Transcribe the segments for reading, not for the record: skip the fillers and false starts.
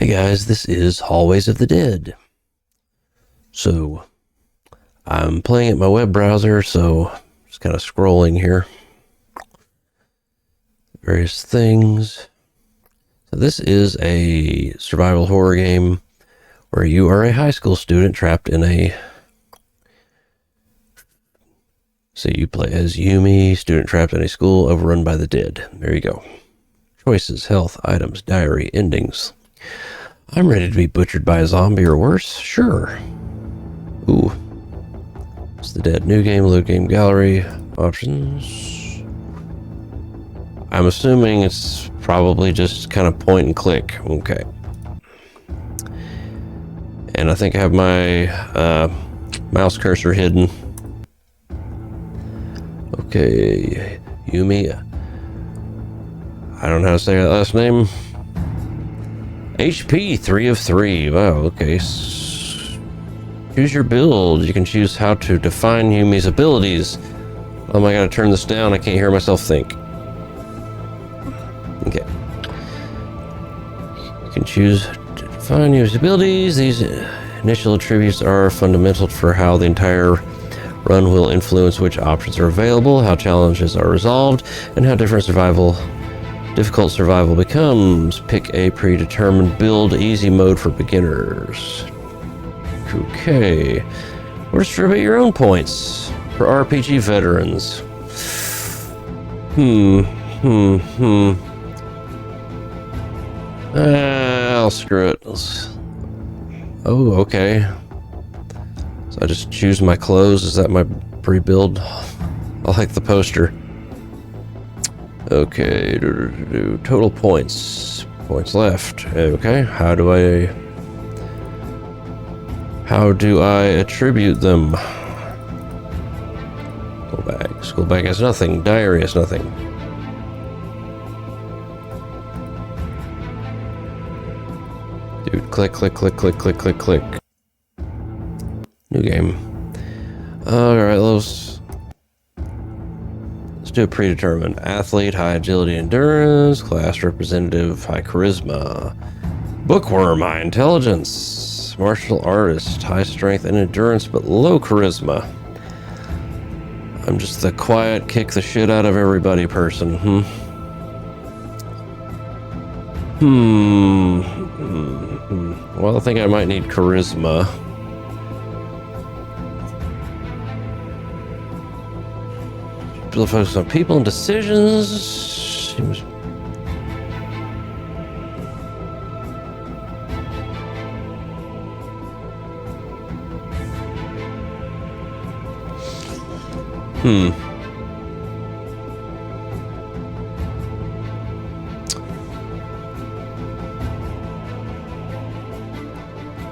Hi guys, this is Hallways of the Dead. So, I'm playing at my web browser, so just kind of scrolling here. Various things. So this is a survival horror game where you are a high school student trapped in a... So you play as Yumi, student trapped in a school overrun by the dead. There you go. Choices, health, items, diary, endings. I'm ready to be butchered by a zombie or worse. Sure. Ooh. It's the dead. New game, loot game, gallery, options. I'm assuming it's probably just kind of point and click. Okay. And I think I have my mouse cursor hidden. Okay. Yumi. I don't know how to say that last name. HP 3 of 3. Wow, okay. Choose your build. You can choose how to define Yumi's abilities. Oh my god, I turn this down. I can't hear myself think. Okay. You can choose to define Yumi's abilities. These initial attributes are fundamental for how the entire run will influence which options are available, how challenges are resolved, and how difficult survival becomes. Pick a predetermined build, easy mode for beginners. Okay. Or distribute your own points for RPG veterans. I'll screw it. Oh, okay. So I just choose my clothes. Is that my pre-build? I like the poster. Okay, total points. Points left. Okay, how do I attribute them? School bag. School bag has nothing. Diary has nothing. Dude, click, click, click, click, click, click, click. New game. Alright, let's do a predetermined. Athlete, high agility, endurance. Class representative, high charisma. Bookworm, high intelligence. Martial artist, high strength and endurance, but low charisma. I'm just the quiet, kick the shit out of everybody person. Well, I think I might need charisma. Focus on people and decisions. Seems...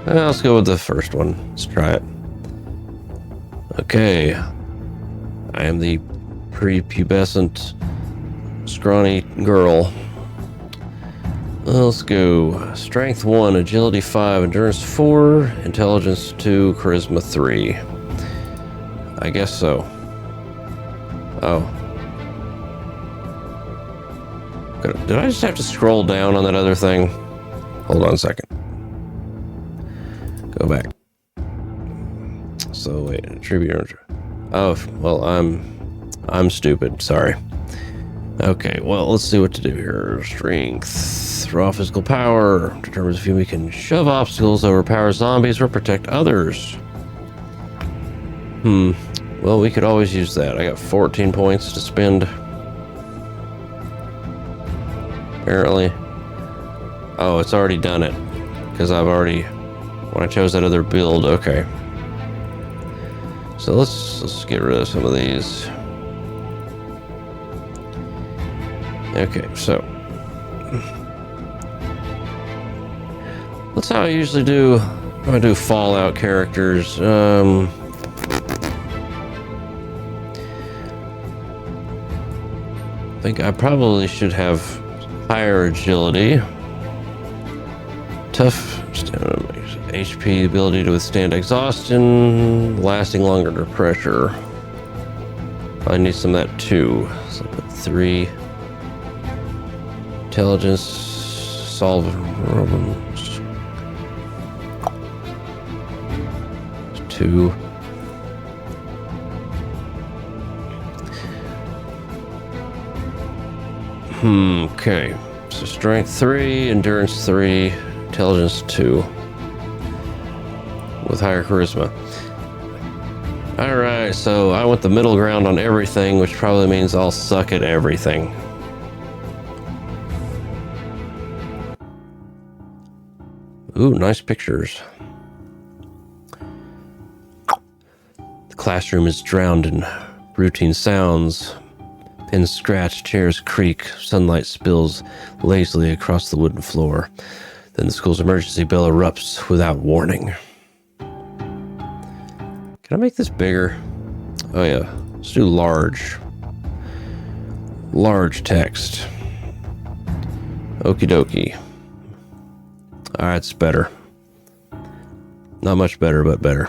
Let's go with the first one. Let's try it. Okay. I am the prepubescent, scrawny girl. Let's go. Strength 1, agility 5, endurance 4, intelligence 2, charisma 3. I guess so. Oh. Did I just have to scroll down on that other thing? Hold on a second. Go back. So wait, attribute. Oh, well, I'm stupid, sorry. Okay, well, let's see what to do here. Strength. Raw physical power. Determines if we can shove obstacles, overpower zombies, or protect others. Well, we could always use that. I got 14 points to spend. Apparently. Oh, it's already done it. Because I've already... When I chose that other build, okay. So let's get rid of some of these. Okay, so that's how I usually do. I do Fallout characters. I think I probably should have higher agility, tough stamina, HP, ability to withstand exhaustion, lasting longer under pressure. I need some of that too. So put 3. Intelligence, solve problems. 2. Okay. So strength 3, endurance 3, intelligence 2. With higher charisma. Alright, so I want the middle ground on everything, which probably means I'll suck at everything. Ooh, nice pictures. The classroom is drowned in routine sounds. Pins scratch, chairs creak, sunlight spills lazily across the wooden floor. Then the school's emergency bell erupts without warning. Can I make this bigger? Oh yeah, let's do large. Large text. Okie dokie. Alright, it's better. Not much better, but better.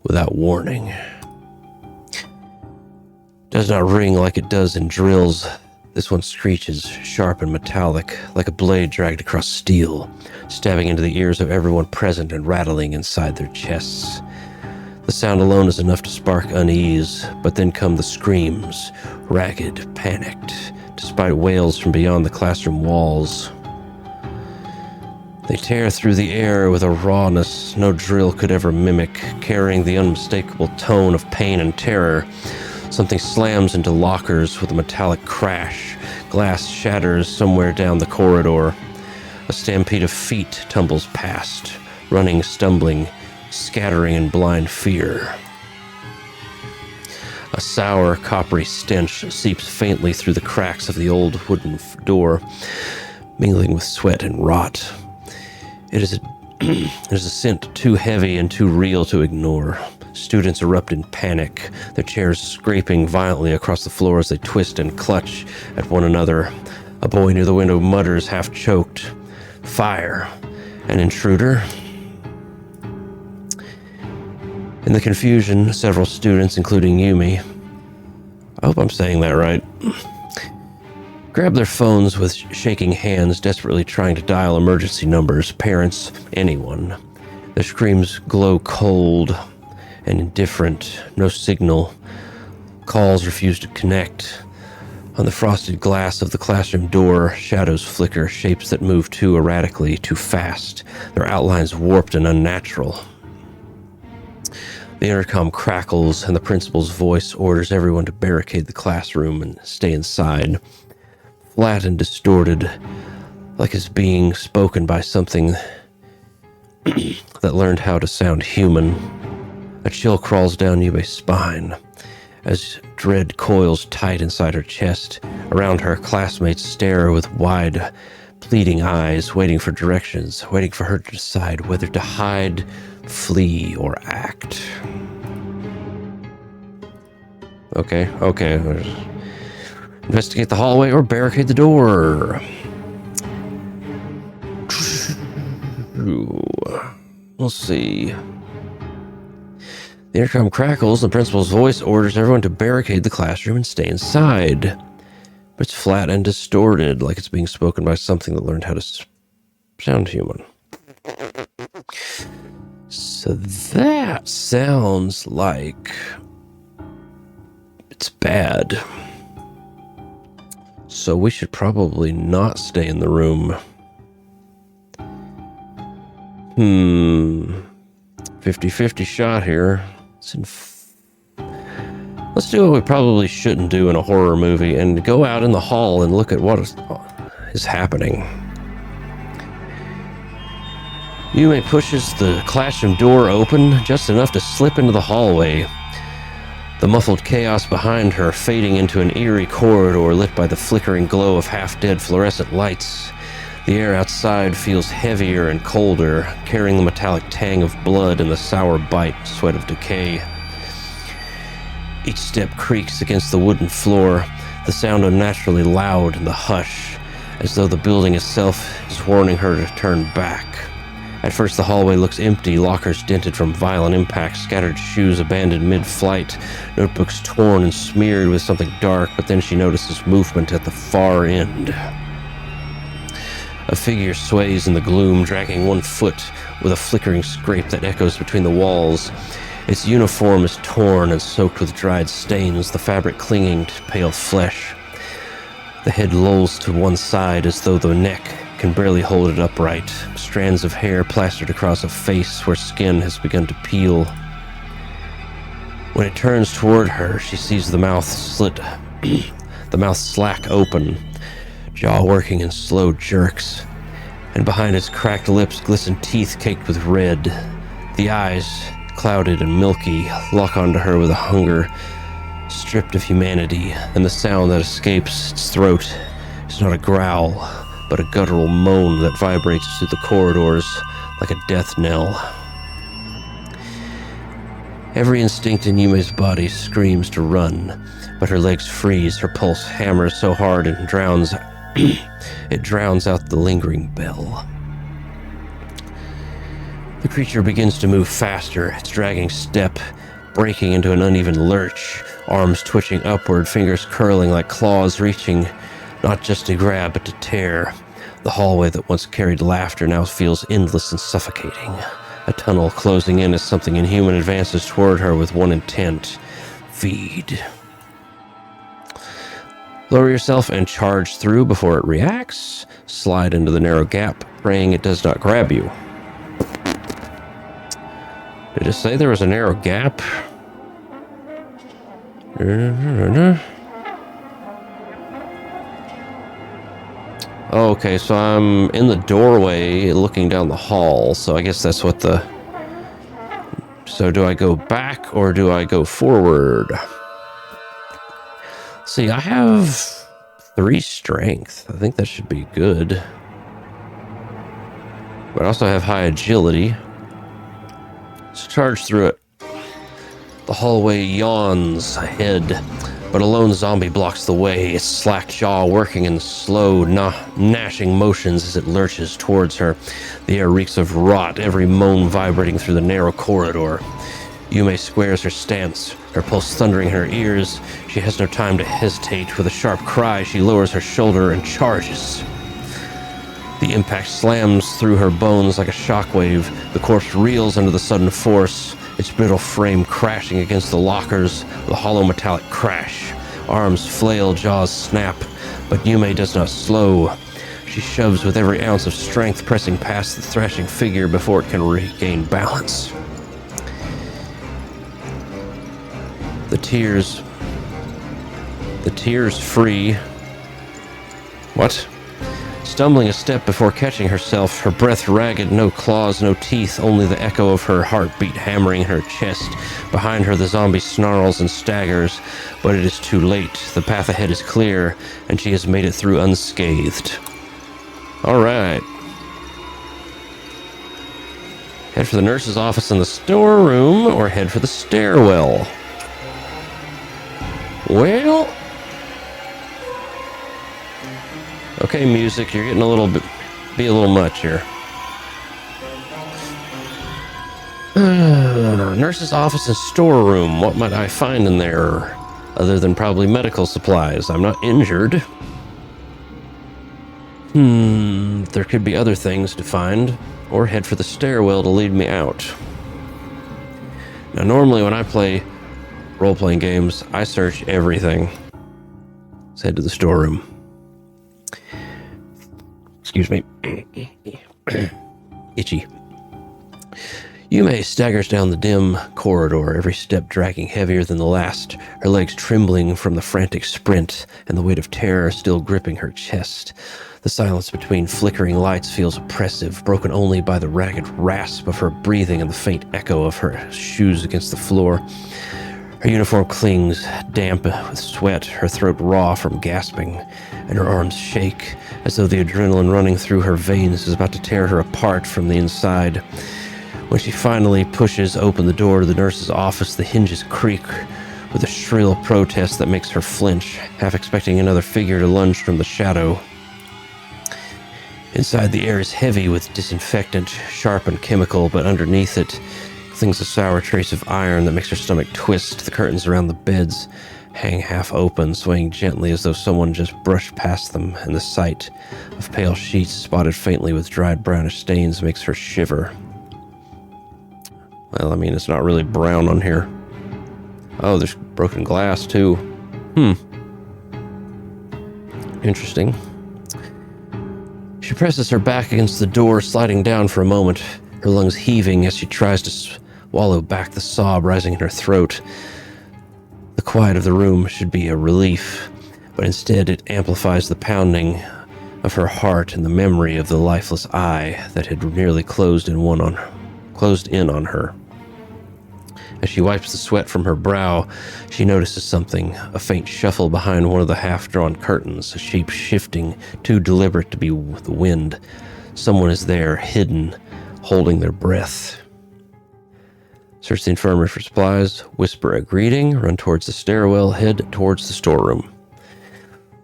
Without warning. Does not ring like it does in drills. This one screeches, sharp and metallic, like a blade dragged across steel, stabbing into the ears of everyone present and rattling inside their chests. The sound alone is enough to spark unease, but then come the screams, ragged, panicked, despite wails from beyond the classroom walls. They tear through the air with a rawness no drill could ever mimic, carrying the unmistakable tone of pain and terror. Something slams into lockers with a metallic crash. Glass shatters somewhere down the corridor. A stampede of feet tumbles past, running, stumbling, scattering in blind fear. A sour, coppery stench seeps faintly through the cracks of the old wooden door, mingling with sweat and rot. It is a scent too heavy and too real to ignore. Students erupt in panic, their chairs scraping violently across the floor as they twist and clutch at one another. A boy near the window mutters, half choked, "Fire! An intruder?" In the confusion, several students, including Yumi, I hope I'm saying that right, grab their phones with shaking hands, desperately trying to dial emergency numbers, parents, anyone. Their screams glow cold and indifferent, no signal. Calls refuse to connect. On the frosted glass of the classroom door, shadows flicker, shapes that move too erratically, too fast, their outlines warped and unnatural. The intercom crackles, and the principal's voice orders everyone to barricade the classroom and stay inside. Flat and distorted, like it's being spoken by something that learned how to sound human. A chill crawls down Yube's spine as dread coils tight inside her chest. Around her, classmates stare with wide, pleading eyes, waiting for directions, waiting for her to decide whether to hide, flee, or act. Okay. Investigate the hallway or barricade the door. We'll see. The intercom crackles. The principal's voice orders everyone to barricade the classroom and stay inside. But it's flat and distorted, like it's being spoken by something that learned how to sound human. So that sounds like it's bad. So we should probably not stay in the room. 50-50 shot here. Let's do what we probably shouldn't do in a horror movie and go out in the hall and look at what is happening. Yume pushes the classroom door open just enough to slip into the hallway. The muffled chaos behind her fading into an eerie corridor lit by the flickering glow of half-dead fluorescent lights. The air outside feels heavier and colder, carrying the metallic tang of blood and the sour bite sweat of decay. Each step creaks against the wooden floor, the sound unnaturally loud in the hush, as though the building itself is warning her to turn back. At first, the hallway looks empty, lockers dented from violent impacts, scattered shoes abandoned mid-flight, notebooks torn and smeared with something dark, but then she notices movement at the far end. A figure sways in the gloom, dragging one foot with a flickering scrape that echoes between the walls. Its uniform is torn and soaked with dried stains, the fabric clinging to pale flesh. The head lolls to one side as though the neck can barely hold it upright, strands of hair plastered across a face where skin has begun to peel. When it turns toward her, she sees the mouth slit, the mouth slack open, jaw working in slow jerks, and behind its cracked lips glisten teeth caked with red. The eyes, clouded and milky, lock onto her with a hunger stripped of humanity, and the sound that escapes its throat is not a growl, but a guttural moan that vibrates through the corridors like a death knell. Every instinct in Yume's body screams to run, but her legs freeze, her pulse hammers so hard it drowns out the lingering bell. The creature begins to move faster, its dragging step breaking into an uneven lurch, arms twitching upward, fingers curling like claws reaching not just to grab but to tear. The hallway that once carried laughter now feels endless and suffocating. A tunnel closing in as something inhuman advances toward her with one intent: feed. Lower yourself and charge through before it reacts. Slide into the narrow gap, praying it does not grab you. Did it say there was a narrow gap? Okay, so I'm in the doorway looking down the hall, so I guess that's what the... So do I go back or do I go forward? See, I have 3 strength. I think that should be good. But I also have high agility. Let's charge through it. The hallway yawns ahead, but a lone zombie blocks the way, its slack jaw working in slow, gnashing motions as it lurches towards her. The air reeks of rot, every moan vibrating through the narrow corridor. Yume squares her stance, her pulse thundering in her ears. She has no time to hesitate. With a sharp cry, she lowers her shoulder and charges. The impact slams through her bones like a shockwave. The corpse reels under the sudden force, its brittle frame crashing against the lockers with a hollow metallic crash. Arms flail, jaws snap, but Yume does not slow. She shoves with every ounce of strength, pressing past the thrashing figure before it can regain balance. The tears free. What? Stumbling a step before catching herself, her breath ragged, no claws, no teeth, only the echo of her heartbeat hammering in her chest. Behind her, the zombie snarls and staggers, but it is too late. The path ahead is clear, and she has made it through unscathed. All right. Head for the nurse's office in the storeroom, or head for the stairwell. Well... Okay, music, you're getting a little bit... be a little much here. Nurse's office and storeroom. What might I find in there? Other than probably medical supplies. I'm not injured. There could be other things to find. Or head for the stairwell to lead me out. Now, normally when I play role-playing games, I search everything. Let's head to the storeroom. Excuse me. Itchy. Yume staggers down the dim corridor, every step dragging heavier than the last, her legs trembling from the frantic sprint, and the weight of terror still gripping her chest. The silence between flickering lights feels oppressive, broken only by the ragged rasp of her breathing and the faint echo of her shoes against the floor. Her uniform clings, damp with sweat, her throat raw from gasping, and her arms shake, as though the adrenaline running through her veins is about to tear her apart from the inside. When she finally pushes open the door to the nurse's office, the hinges creak with a shrill protest that makes her flinch, half expecting another figure to lunge from the shadow. Inside, the air is heavy with disinfectant, sharp and chemical, but underneath it clings a sour trace of iron that makes her stomach twist. The curtains around the beds hang half open, swaying gently as though someone just brushed past them, and the sight of pale sheets spotted faintly with dried brownish stains makes her shiver. Well, I mean, it's not really brown on here. Oh, there's broken glass, too. Interesting. She presses her back against the door, sliding down for a moment, her lungs heaving as she tries to swallow back the sob rising in her throat. The quiet of the room should be a relief, but instead it amplifies the pounding of her heart and the memory of the lifeless eye that had nearly closed in on her. As she wipes the sweat from her brow, she notices something, a faint shuffle behind one of the half-drawn curtains, a shape shifting, too deliberate to be the wind. Someone is there, hidden, holding their breath. Search the infirmary for supplies, whisper a greeting, run towards the stairwell, head towards the storeroom.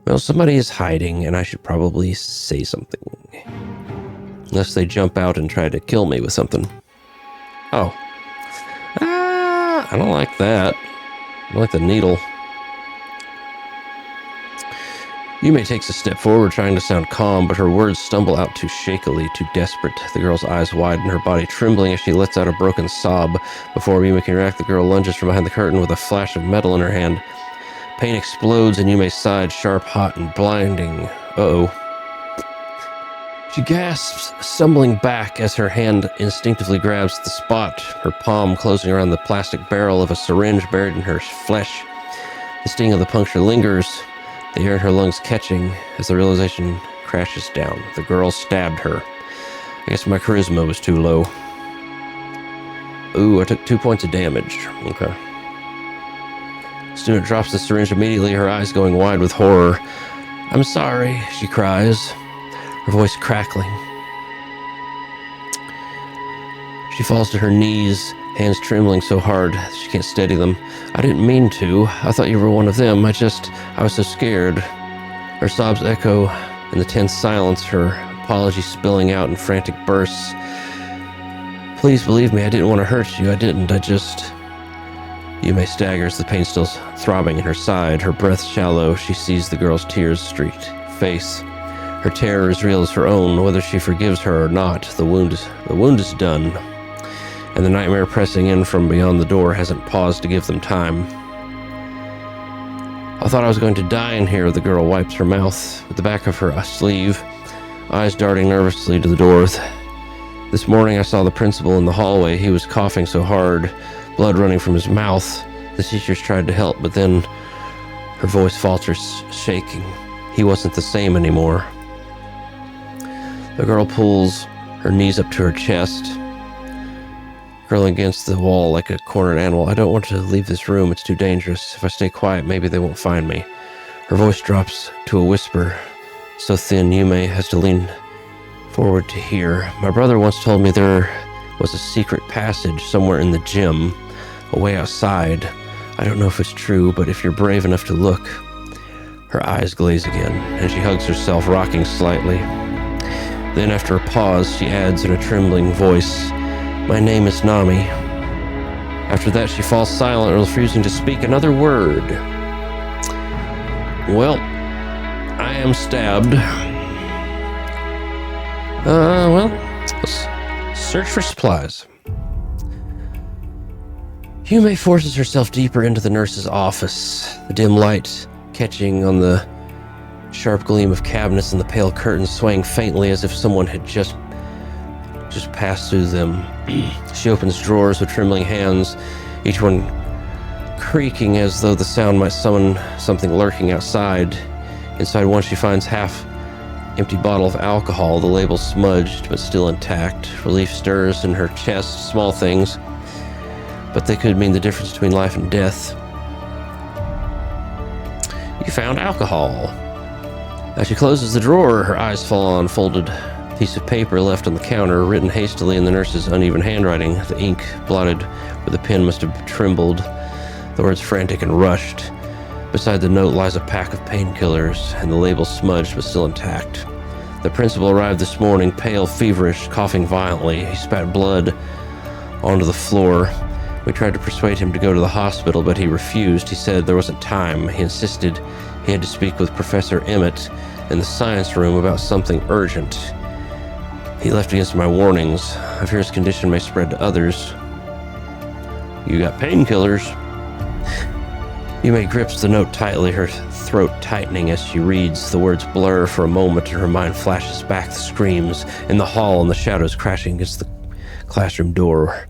Well, somebody is hiding, and I should probably say something. Unless they jump out and try to kill me with something. Oh. I don't like that. I don't like the needle. Yume takes a step forward, trying to sound calm, but her words stumble out too shakily, too desperate. The girl's eyes widen, her body trembling as she lets out a broken sob. Before Yume can react, the girl lunges from behind the curtain with a flash of metal in her hand. Pain explodes in Yume's side, sharp, hot, and blinding. Uh-oh. She gasps, stumbling back as her hand instinctively grabs the spot, her palm closing around the plastic barrel of a syringe buried in her flesh. The sting of the puncture lingers, the air in her lungs catching as the realization crashes down. The girl stabbed her. I guess my charisma was too low. Ooh, I took 2 points of damage. Okay. Student drops the syringe immediately, her eyes going wide with horror. "I'm sorry," she cries, her voice crackling. She falls to her knees, hands trembling so hard she can't steady them. "I didn't mean to. I thought you were one of them. I was so scared." Her sobs echo in the tense silence, her apology spilling out in frantic bursts. "Please believe me, I didn't want to hurt you. I didn't. Yume staggers, the pain still throbbing in her side, her breath shallow. She sees the girl's tears-streaked face. Her terror is real as her own, whether she forgives her or not. The wound is done, and the nightmare pressing in from beyond the door hasn't paused to give them time. "I thought I was going to die in here," the girl wipes her mouth with the back of her sleeve, eyes darting nervously to the door. "This morning I saw the principal in the hallway. He was coughing so hard, blood running from his mouth. The teachers tried to help, but then..." Her voice falters, shaking. "He wasn't the same anymore." The girl pulls her knees up to her chest, curling against the wall like a cornered animal. "I don't want to leave this room. It's too dangerous. If I stay quiet, maybe they won't find me." Her voice drops to a whisper, so thin Yume has to lean forward to hear. "My brother once told me there was a secret passage somewhere in the gym, a way outside. I don't know if it's true, but if you're brave enough to look..." Her eyes glaze again, and she hugs herself, rocking slightly. Then, after a pause, she adds in a trembling voice, "My name is Nami." After that, she falls silent, refusing to speak another word. Well, I am stabbed. Let's search for supplies. Yume forces herself deeper into the nurse's office, the dim light catching on the sharp gleam of cabinets and the pale curtains swaying faintly as if someone had just passed through them. She opens drawers with trembling hands, each one creaking as though the sound might summon something lurking outside. Inside one, she finds half-empty bottle of alcohol, the label smudged but still intact. Relief stirs in her chest, small things, but they could mean the difference between life and death. "You found alcohol." As she closes the drawer, her eyes fall on a folded piece of paper left on the counter, written hastily in the nurse's uneven handwriting. The ink, blotted where the pen must have trembled, the words frantic and rushed. Beside the note lies a pack of painkillers, and the label smudged but still intact. "The principal arrived this morning, pale, feverish, coughing violently. He spat blood onto the floor. We tried to persuade him to go to the hospital, but he refused. He said there wasn't time. He insisted he had to speak with Professor Emmett in the science room about something urgent. He left against my warnings. I fear his condition may spread to others." You got painkillers. Yumi grips the note tightly, her throat tightening as she reads. The words blur for a moment and her mind flashes back the screams in the hall and the shadows crashing against the classroom door.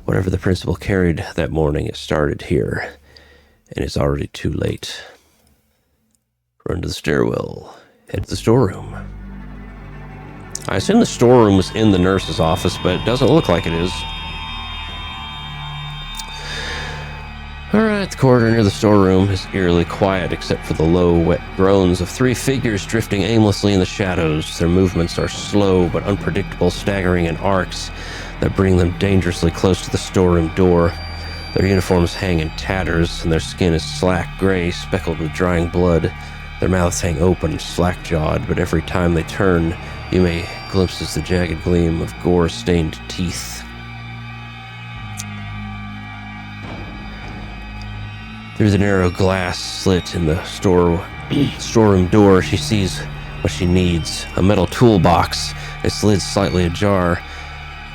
Whatever the principal carried that morning, it started here, and it's already too late. Run to the stairwell. Head to the storeroom. I assume the storeroom was in the nurse's office, but it doesn't look like it is. Alright, the corridor near the storeroom is eerily quiet except for the low, wet groans of 3 figures drifting aimlessly in the shadows. Their movements are slow but unpredictable, staggering in arcs that bring them dangerously close to the storeroom door. Their uniforms hang in tatters, and their skin is slack gray, speckled with drying blood. Their mouths hang open, slack-jawed, but every time they turn, Yume glimpses the jagged gleam of gore-stained teeth. Through the narrow glass slit in the storeroom door, she sees what she needs. A metal toolbox, its lid slightly ajar.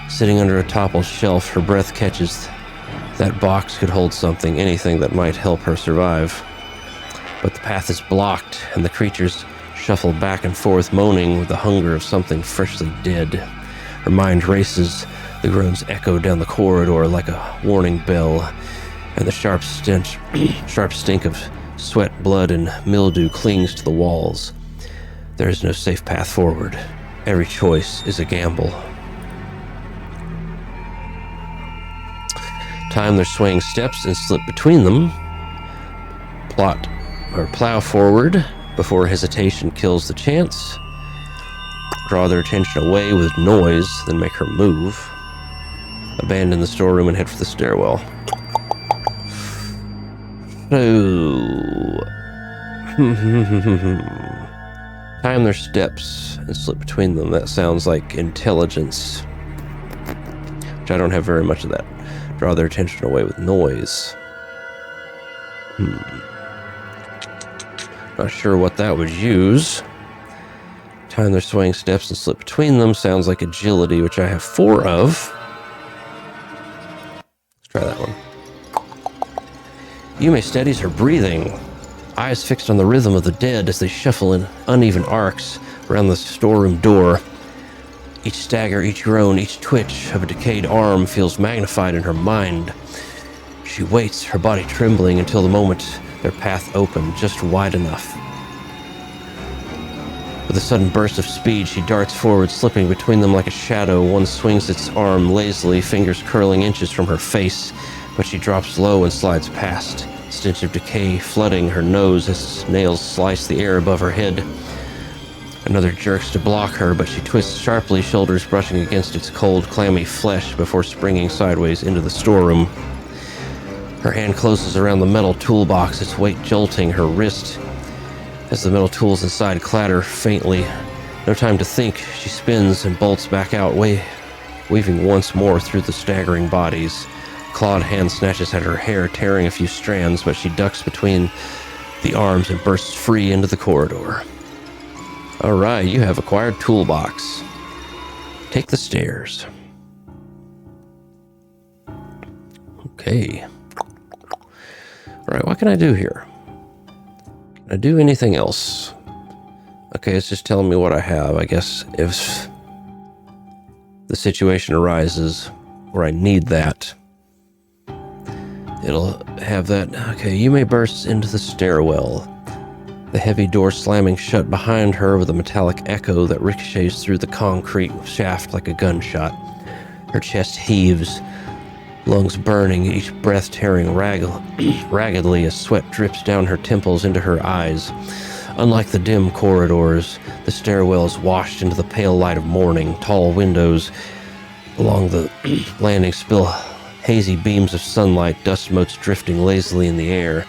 Sitting under a toppled shelf, her breath catches. That box could hold something, anything that might help her survive. But the path is blocked, and the creatures shuffle back and forth, moaning with the hunger of something freshly dead. Her mind races. The groans echo down the corridor like a warning bell, and the sharp stink of sweat, blood, and mildew clings to the walls. There is no safe path forward. Every choice is a gamble. Time their swaying steps and slip between them. Plow forward before hesitation kills the chance. Draw their attention away with noise, then make her move. Abandon the storeroom and head for the stairwell. Time their steps and slip between them. That sounds like intelligence, which I don't have very much of that. Draw their attention away with noise. Not sure what that would use. Time their swaying steps and slip between them sounds like agility, which I have 4 of. Let's try that one. Yume steadies her breathing, eyes fixed on the rhythm of the dead as they shuffle in uneven arcs around the storeroom door. Each stagger, each groan, each twitch of a decayed arm feels magnified in her mind. She waits, her body trembling until the moment their path opened just wide enough. With a sudden burst of speed, she darts forward, slipping between them like a shadow. One swings its arm lazily, fingers curling inches from her face, but she drops low and slides past, stench of decay flooding her nose as nails slice the air above her head. Another jerks to block her, but she twists sharply, shoulders brushing against its cold, clammy flesh before springing sideways into the storeroom. Her hand closes around the metal toolbox, its weight jolting her wrist as the metal tools inside clatter faintly. No time to think, she spins and bolts back out, weaving once more through the staggering bodies. Clawed hand snatches at her hair, tearing a few strands, but she ducks between the arms and bursts free into the corridor. Alright, you have acquired toolbox. Take the stairs. Okay. Alright, what can I do here? Can I do anything else? Okay, it's just telling me what I have. I guess if the situation arises where I need that, it'll have that. Okay, you may burst into the stairwell. The heavy door slamming shut behind her with a metallic echo that ricochets through the concrete shaft like a gunshot. Her chest heaves, lungs burning, each breath tearing raggedly as sweat drips down her temples into her eyes. Unlike the dim corridors, the stairwell is washed into the pale light of morning. Tall windows along the landing spill hazy beams of sunlight, dust motes drifting lazily in the air,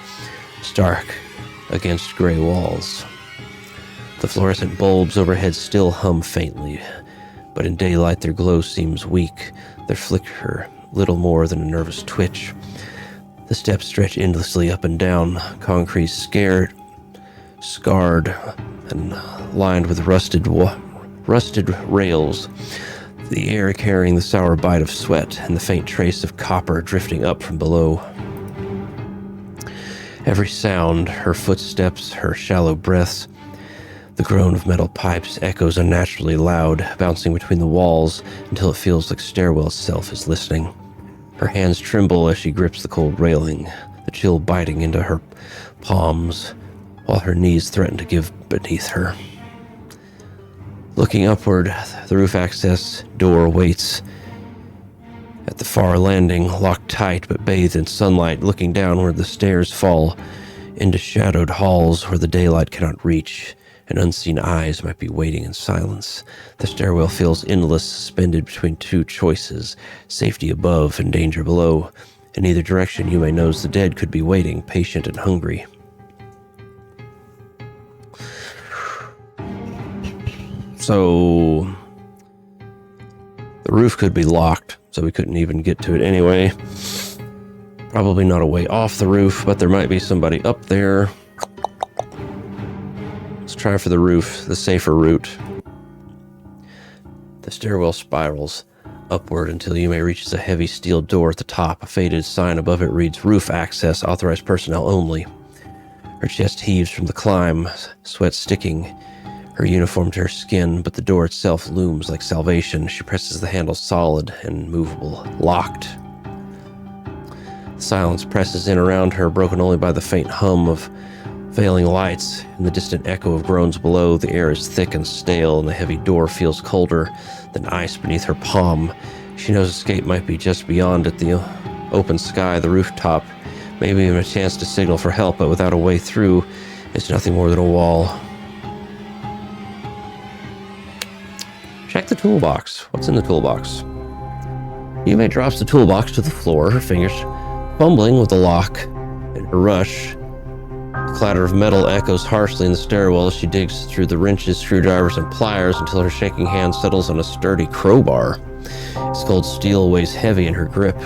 stark against gray walls. The fluorescent bulbs overhead still hum faintly, but in daylight their glow seems weak, their flicker little more than a nervous twitch. The steps stretch endlessly up and down, concrete scarred, and lined with rusted rails. the air carrying the sour bite of sweat and the faint trace of copper drifting up from below. Every sound, her footsteps, her shallow breaths, the groan of metal pipes echoes unnaturally loud, bouncing between the walls until it feels like stairwell itself is listening. Her hands tremble as she grips the cold railing, the chill biting into her palms, while her knees threaten to give beneath her. Looking upward, the roof access door waits at the far landing, locked tight but bathed in sunlight, looking down where the stairs fall into shadowed halls where the daylight cannot reach, and unseen eyes might be waiting in silence. The stairwell feels endless, suspended between two choices, safety above and danger below. In either direction, Yume knows the dead could be waiting, patient and hungry. So, the roof could be locked, so we couldn't even get to it anyway. Probably not a way off the roof, but there might be somebody up there. Let's try for the roof, the safer route. The stairwell spirals upward until Yume reaches a heavy steel door at the top. A faded sign above it reads, "Roof access, authorized personnel only." Her chest heaves from the climb, sweat sticking her uniform to her skin, but the door itself looms like salvation. She presses the handle solid and movable, locked. Silence presses in around her, broken only by the faint hum of failing lights and the distant echo of groans below. The air is thick and stale, and the heavy door feels colder than ice beneath her palm. She knows escape might be just beyond it, the open sky, the rooftop, maybe even a chance to signal for help, but without a way through, it's nothing more than a wall. Check the toolbox. What's in the toolbox? Yume drops the toolbox to the floor, her fingers fumbling with the lock. In her rush, the clatter of metal echoes harshly in the stairwell as she digs through the wrenches, screwdrivers, and pliers until her shaking hand settles on a sturdy crowbar. Its cold steel weighs heavy in her grip.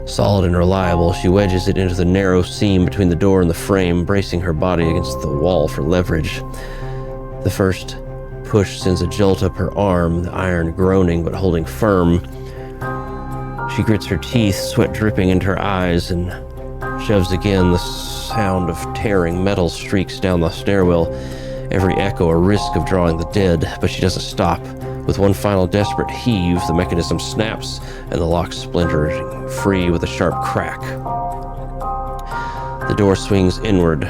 Solid and reliable, she wedges it into the narrow seam between the door and the frame, bracing her body against the wall for leverage. The first push sends a jolt up her arm, the iron groaning but holding firm. She grits her teeth, sweat dripping into her eyes, and shoves again. The sound of tearing metal streaks down the stairwell, every echo a risk of drawing the dead, but she doesn't stop. With one final desperate heave, the mechanism snaps and the lock splintering free with a sharp crack. The door swings inward,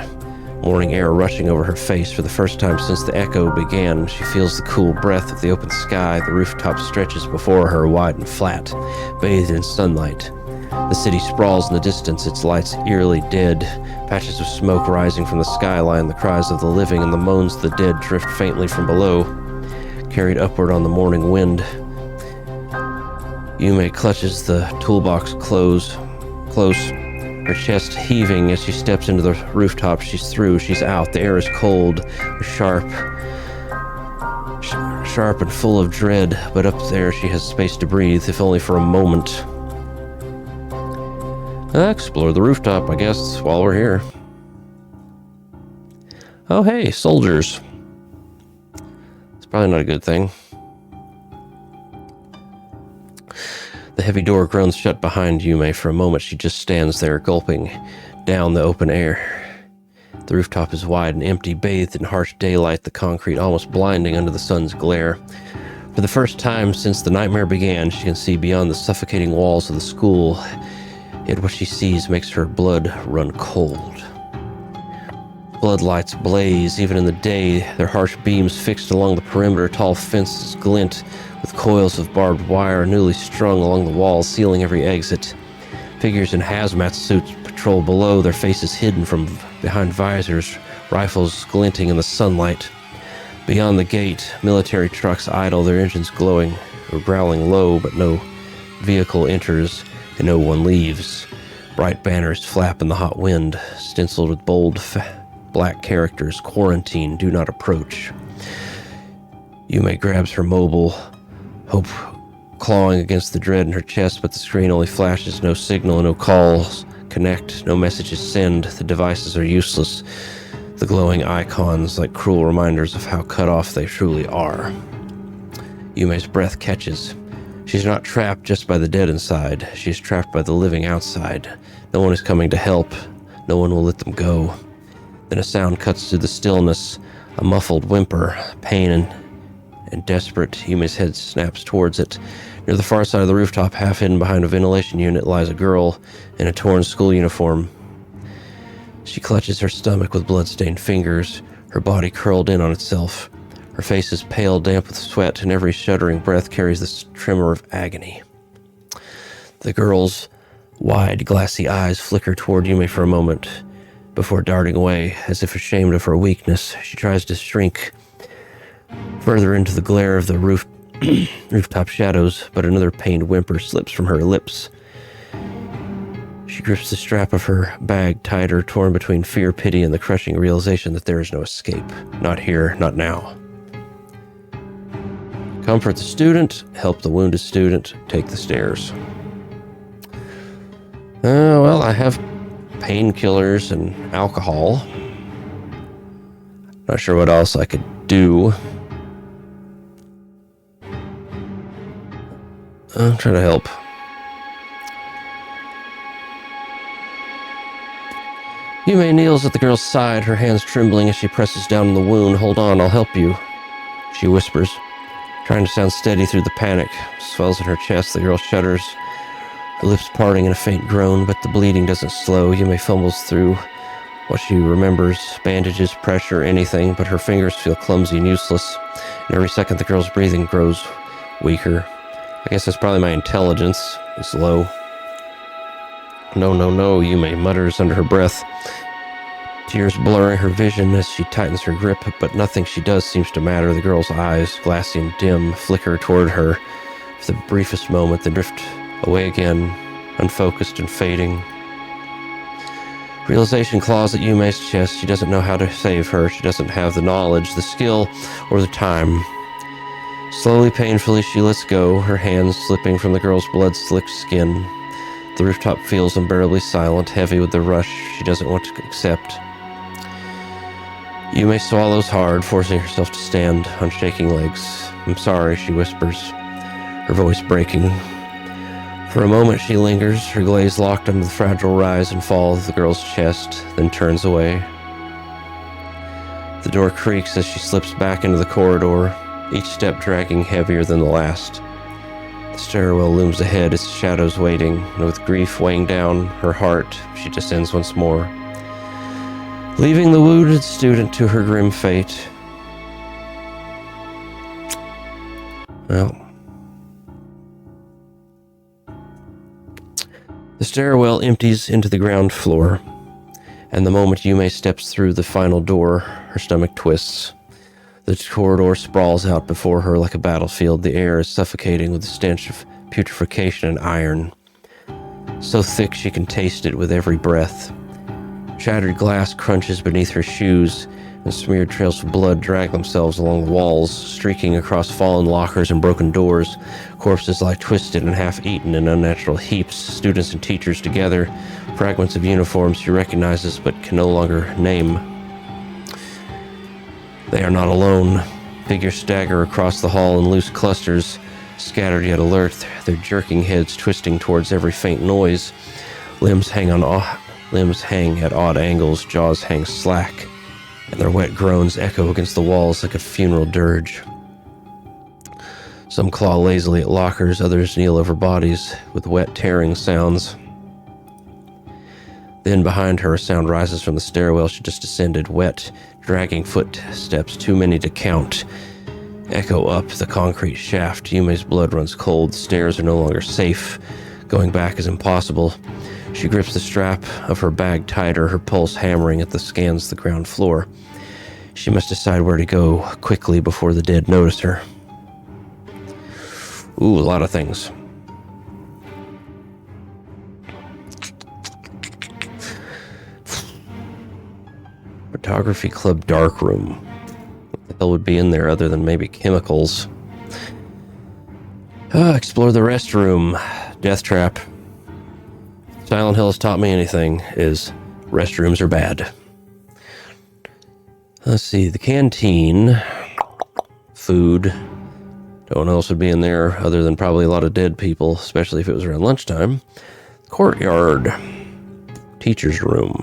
morning air rushing over her face. For the first time since the echo began, she feels the cool breath of the open sky. The rooftop stretches before her, wide and flat, bathed in sunlight. The city sprawls in the distance, its lights eerily dead. Patches of smoke rising from the skyline, the cries of the living and the moans of the dead drift faintly from below, carried upward on the morning wind. Yume clutches the toolbox close, her chest heaving as she steps into the rooftop. She's through, she's out. The air is cold, sharp and full of dread, but up there she has space to breathe, if only for a moment. Explore the rooftop, I guess, while we're here. Oh, hey, soldiers. It's probably not a good thing. The heavy door groans shut behind Yume. For a moment, she just stands there, gulping down the open air. The rooftop is wide and empty, bathed in harsh daylight, the concrete almost blinding under the sun's glare. For the first time since the nightmare began, she can see beyond the suffocating walls of the school. Yet what she sees makes her blood run cold. Floodlights blaze even in the day, their harsh beams fixed along the perimeter. Tall fences glint with coils of barbed wire newly strung along the walls, sealing every exit. Figures in hazmat suits patrol below, their faces hidden from behind visors, rifles glinting in the sunlight. Beyond the gate, military trucks idle, their engines glowing or growling low, but no vehicle enters and no one leaves. Bright banners flap in the hot wind, stenciled with bold black characters: "Quarantine, do not approach." Yume grabs her mobile, hope clawing against the dread in her chest, but the screen only flashes. No signal, no calls connect, no messages send. The devices are useless, the glowing icons like cruel reminders of how cut off they truly are. Yume's breath catches. She's not trapped just by the dead inside. She's trapped by the living outside. No one is coming to help. No one will let them go. Then a sound cuts through the stillness, a muffled whimper, pain and desperate. Yume's head snaps towards it. Near the far side of the rooftop, half hidden behind a ventilation unit, lies a girl in a torn school uniform. She clutches her stomach with blood-stained fingers, her body curled in on itself. Her face is pale, damp with sweat, and every shuddering breath carries this tremor of agony. The girl's wide, glassy eyes flicker toward Yume for a moment, before darting away, as if ashamed of her weakness. She tries to shrink further into the glare of the rooftop shadows, but another pained whimper slips from her lips. She grips the strap of her bag tighter, torn between fear, pity, and the crushing realization that there is no escape. Not here, not now. Comfort the student, help the wounded student, take the stairs. Well, I have painkillers and alcohol. Not sure what else I could do. I'm trying to help. Yume kneels at the girl's side, her hands trembling as she presses down on the wound. Hold on, I'll help you, she whispers, trying to sound steady through the panic. Swells in her chest, the girl shudders, her lips parting in a faint groan, but the bleeding doesn't slow. Yume fumbles through what she remembers, bandages, pressure, anything, but her fingers feel clumsy and useless. And every second the girl's breathing grows weaker. I guess that's probably my intelligence is low. No, Yume mutters under her breath, tears blurring her vision as she tightens her grip, but nothing she does seems to matter. The girl's eyes, glassy and dim, flicker toward her for the briefest moment, then drift away again, unfocused and fading. Realization claws at Yume's chest. She doesn't know how to save her. She doesn't have the knowledge, the skill, or the time. Slowly, painfully, she lets go, her hands slipping from the girl's blood-slicked skin. The rooftop feels unbearably silent, heavy with the rush she doesn't want to accept. Yume swallows hard, forcing herself to stand on shaking legs. I'm sorry, she whispers, her voice breaking. For a moment she lingers, her gaze locked on the fragile rise and fall of the girl's chest, then turns away. The door creaks as she slips back into the corridor, each step dragging heavier than the last. The stairwell looms ahead, its shadows waiting, and with grief weighing down her heart, she descends once more, leaving the wounded student to her grim fate. Well, the stairwell empties into the ground floor, and the moment Yume steps through the final door, her stomach twists. The corridor sprawls out before her like a battlefield. The air is suffocating with the stench of putrefaction and iron, so thick she can taste it with every breath. Shattered glass crunches beneath her shoes, and smeared trails of blood drag themselves along the walls, streaking across fallen lockers and broken doors. Corpses lie twisted and half-eaten in unnatural heaps, students and teachers together, fragments of uniforms she recognizes but can no longer name. They are not alone. Figures stagger across the hall in loose clusters, scattered yet alert, their jerking heads twisting towards every faint noise. Limbs hang at odd angles, jaws hang slack, and their wet groans echo against the walls like a funeral dirge. Some claw lazily at lockers, others kneel over bodies with wet tearing sounds. Then behind her, a sound rises from the stairwell she just descended, wet, dragging footsteps, too many to count, echo up the concrete shaft. Yume's blood runs cold. The stairs are no longer safe. Going back is impossible. She grips the strap of her bag tighter, her pulse hammering at the scans the ground floor. She must decide where to go quickly before the dead notice her. Ooh, a lot of things. Photography club darkroom. What the hell would be in there other than maybe chemicals? Explore the restroom. Death trap. Silent Hill has taught me anything, is restrooms are bad. Let's see, the canteen. Food. No one else would be in there other than probably a lot of dead people, especially if it was around lunchtime. Courtyard. Teacher's room.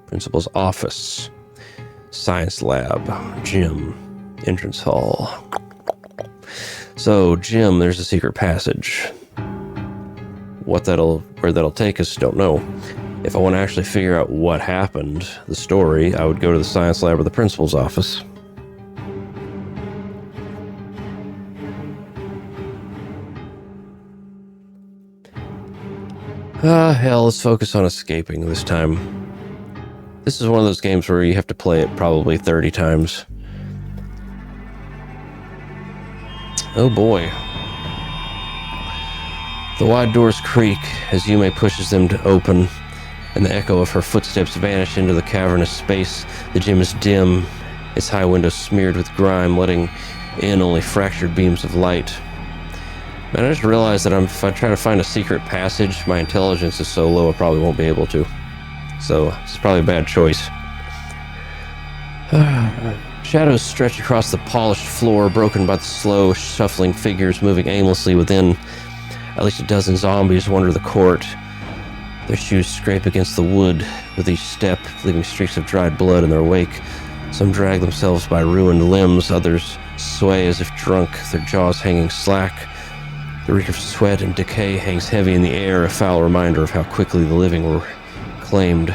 Principal's office. Science lab. Gym. Entrance hall. So, gym, there's a secret passage. Where that'll take us, don't know. If I want to actually figure out what happened, the story, I would go to the science lab or the principal's office. Hell, let's focus on escaping this time. This is one of those games where you have to play it probably 30 times. Oh boy. The wide doors creak as Yume pushes them to open, and the echo of her footsteps vanish into the cavernous space. The gym is dim, its high windows smeared with grime, letting in only fractured beams of light. Man, I just realized that if I try to find a secret passage, my intelligence is so low I probably won't be able to. So, it's probably a bad choice. Shadows stretch across the polished floor, broken by the slow, shuffling figures moving aimlessly within. At least a dozen zombies wander the court. Their shoes scrape against the wood with each step, leaving streaks of dried blood in their wake. Some drag themselves by ruined limbs, others sway as if drunk, their jaws hanging slack. The reek of sweat and decay hangs heavy in the air, a foul reminder of how quickly the living were claimed.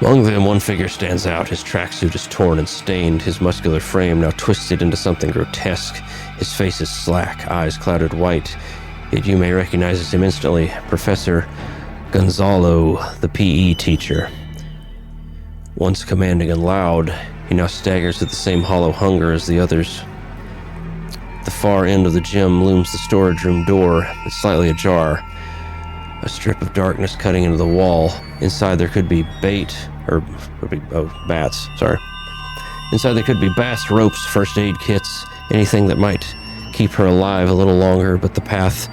Among them, one figure stands out. His tracksuit is torn and stained, his muscular frame now twisted into something grotesque. His face is slack, eyes clouded white. Yet Yume recognizes him instantly. Professor Gonzalo, the PE teacher. Once commanding and loud, he now staggers with the same hollow hunger as the others. At the far end of the gym looms the storage room door. It's slightly ajar. A strip of darkness cutting into the wall. Inside there could be bats. Sorry. Inside there could be bats, ropes, first aid kits, anything that might keep her alive a little longer, but the path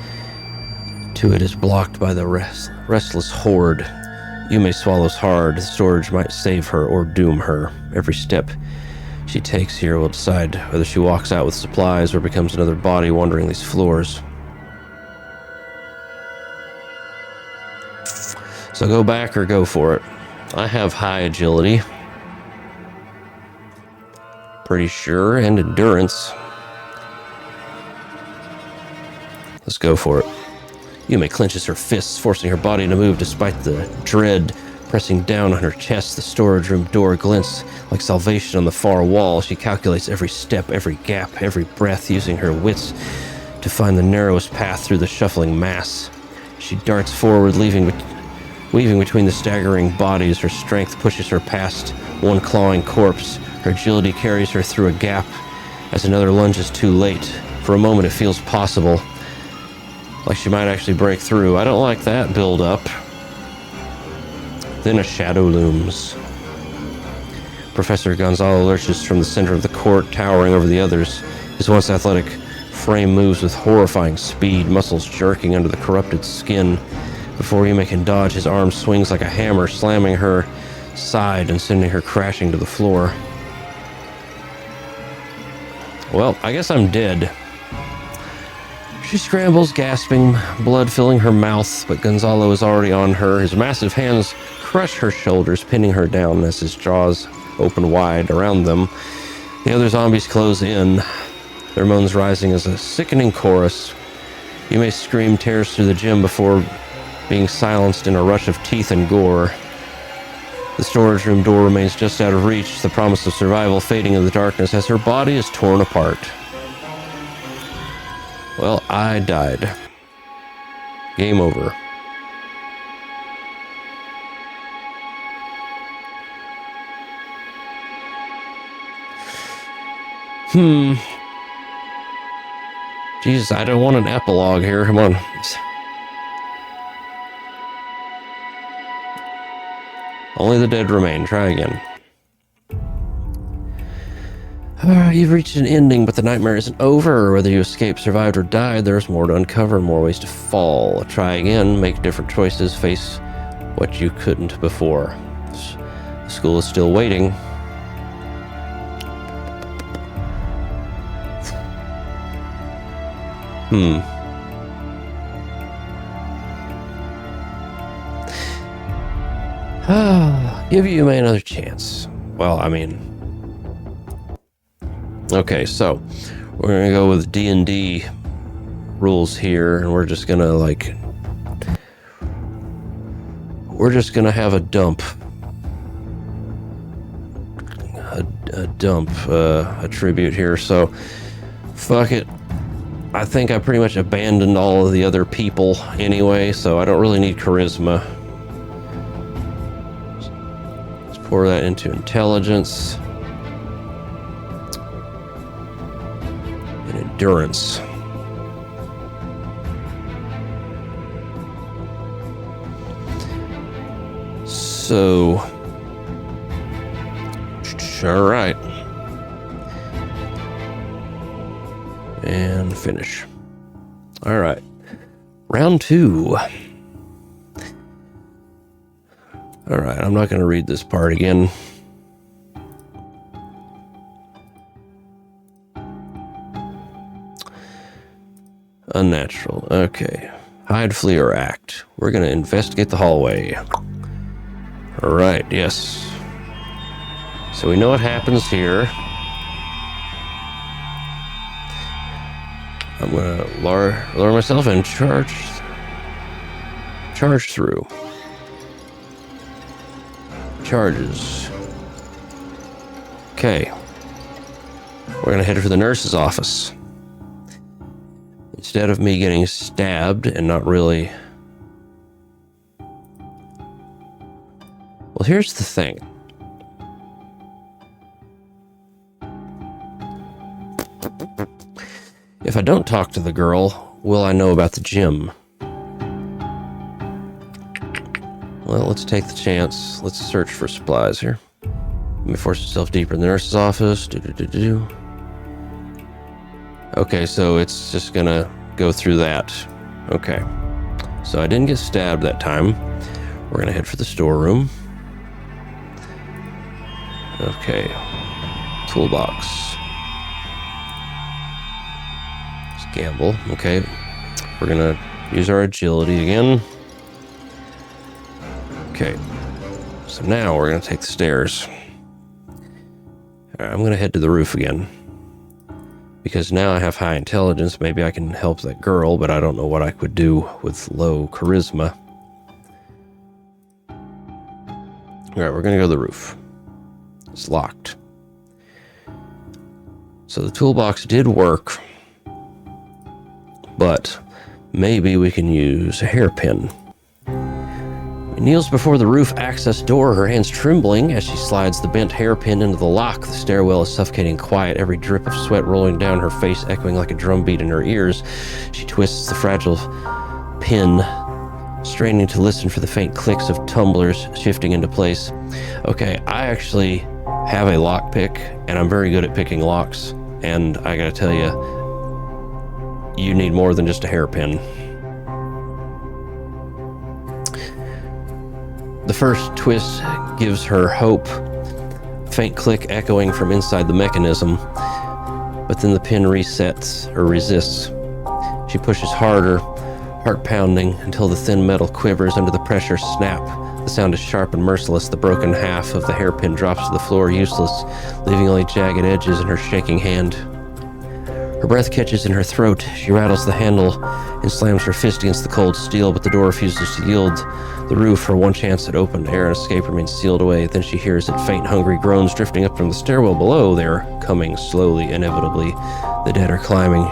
to it is blocked by the restless horde. Yume swallows hard. The storage might save her or doom her. Every step she takes here will decide whether she walks out with supplies or becomes another body wandering these floors. So go back or go for it. I have high agility. Pretty sure, and endurance. Let's go for it. Yume clenches her fists, forcing her body to move despite the dread pressing down on her chest. The storage room door glints like salvation on the far wall. She calculates every step, every gap, every breath, using her wits to find the narrowest path through the shuffling mass. She darts forward, weaving between the staggering bodies. Her strength pushes her past one clawing corpse. Her agility carries her through a gap as another lunges too late. For a moment it feels possible, like she might actually break through. I don't like that build up. Then a shadow looms. Professor Gonzalo lurches from the center of the court, towering over the others. His once athletic frame moves with horrifying speed, muscles jerking under the corrupted skin. Before Yume can dodge, his arm swings like a hammer, slamming her side and sending her crashing to the floor. Well, I guess I'm dead. She scrambles, gasping, blood filling her mouth, but Gonzalo is already on her. His massive hands crush her shoulders, pinning her down as his jaws open wide around them. The other zombies close in, their moans rising as a sickening chorus. Yume's scream tears through the gym before being silenced in a rush of teeth and gore. The storage room door remains just out of reach, the promise of survival fading in the darkness as her body is torn apart. Well, I died. Game over. Jesus, I don't want an epilogue here. Come on. Only the dead remain. Try again. You've reached an ending, but the nightmare isn't over. Whether you escaped, survived, or died, there's more to uncover, more ways to fall. Try again, make different choices, face what you couldn't before. The school is still waiting. Give you another chance. Well, I mean... Okay, so we're gonna go with D&D rules here, and we're just gonna, like... We're just gonna have a dump. A dump attribute here, so... Fuck it. I think I pretty much abandoned all of the other people anyway, so I don't really need charisma. Let's pour that into intelligence. And endurance. So... Alright. And finish. Alright. Round 2. Alright, I'm not going to read this part again. Unnatural. Okay. Hide, flee, or act. We're going to investigate the hallway. Alright, yes. So we know what happens here. I'm gonna lower myself and charge through. Charges. Okay. We're gonna head for the nurse's office. Instead of me getting stabbed and not really... Well, here's the thing. If I don't talk to the girl, will I know about the gym? Well, let's take the chance. Let's search for supplies here. Let me force myself deeper in the nurse's office. Okay, so it's just gonna go through that. Okay. So I didn't get stabbed that time. We're gonna head for the storeroom. Okay. Toolbox. Gamble. Okay. We're gonna use our agility again. Okay. So now we're gonna take the stairs. Alright, I'm gonna head to the roof again. Because now I have high intelligence, maybe I can help that girl, but I don't know what I could do with low charisma. Alright, we're gonna go to the roof. It's locked. So the toolbox did work. But maybe we can use a hairpin. She kneels before the roof access door, her hands trembling as she slides the bent hairpin into the lock. The stairwell is suffocating quiet, every drip of sweat rolling down her face, echoing like a drumbeat in her ears. She twists the fragile pin, straining to listen for the faint clicks of tumblers shifting into place. Okay, I actually have a lock pick, and I'm very good at picking locks. And I gotta tell you, you need more than just a hairpin. The first twist gives her hope, faint click echoing from inside the mechanism, but then the pin resets or resists. She pushes harder, heart pounding, until the thin metal quivers under the pressure. Snap. The sound is sharp and merciless. The broken half of the hairpin drops to the floor, useless, leaving only jagged edges in her shaking hand. Her breath catches in her throat. She rattles the handle and slams her fist against the cold steel, but the door refuses to yield. The roof, her one chance at open air and escape, remains sealed away. Then she hears it, faint, hungry groans drifting up from the stairwell below. They are coming slowly, inevitably. The dead are climbing.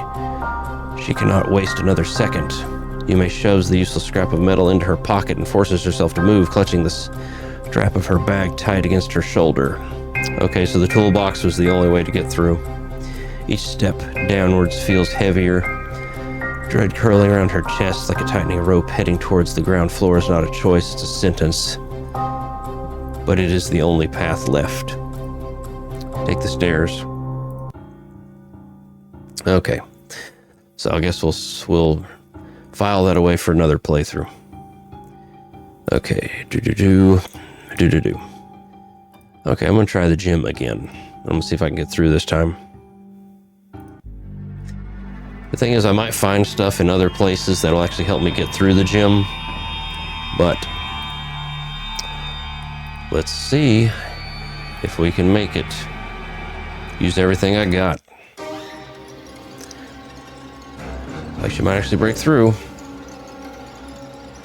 She cannot waste another second. Yume shoves the useless scrap of metal into her pocket and forces herself to move, clutching the strap of her bag tight against her shoulder. Okay, so the toolbox was the only way to get through. Each step downwards feels heavier. Dread curling around her chest like a tightening rope. Heading towards the ground floor is not a choice, it's a sentence. But it is the only path left. Take the stairs. Okay. So I guess we'll file that away for another playthrough. Okay. Okay, I'm gonna try the gym again. I'm gonna see if I can get through this time. The thing is, I might find stuff in other places that'll actually help me get through the gym, but let's see if we can make it. Use everything I got. Like she might actually break through.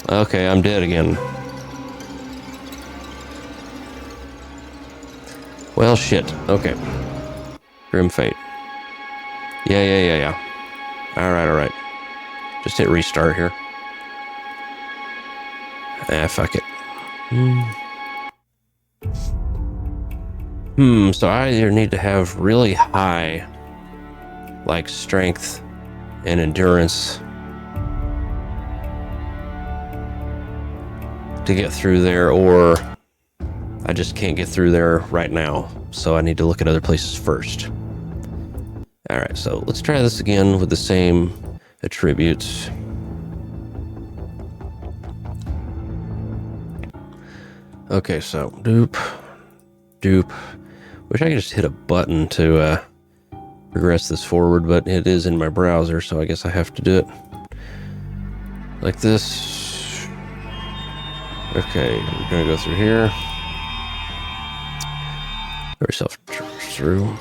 Okay, I'm dead again. Well, shit. Okay. Grim fate. Yeah. Alright. Just hit restart here. Fuck it. So I either need to have really high, like, strength and endurance to get through there, or I just can't get through there right now, so I need to look at other places first. Alright, so let's try this again with the same attributes. Okay, so doop. Wish I could just hit a button to progress this forward, but it is in my browser, so I guess I have to do it like this. Okay, we're gonna go through here. Yourself through.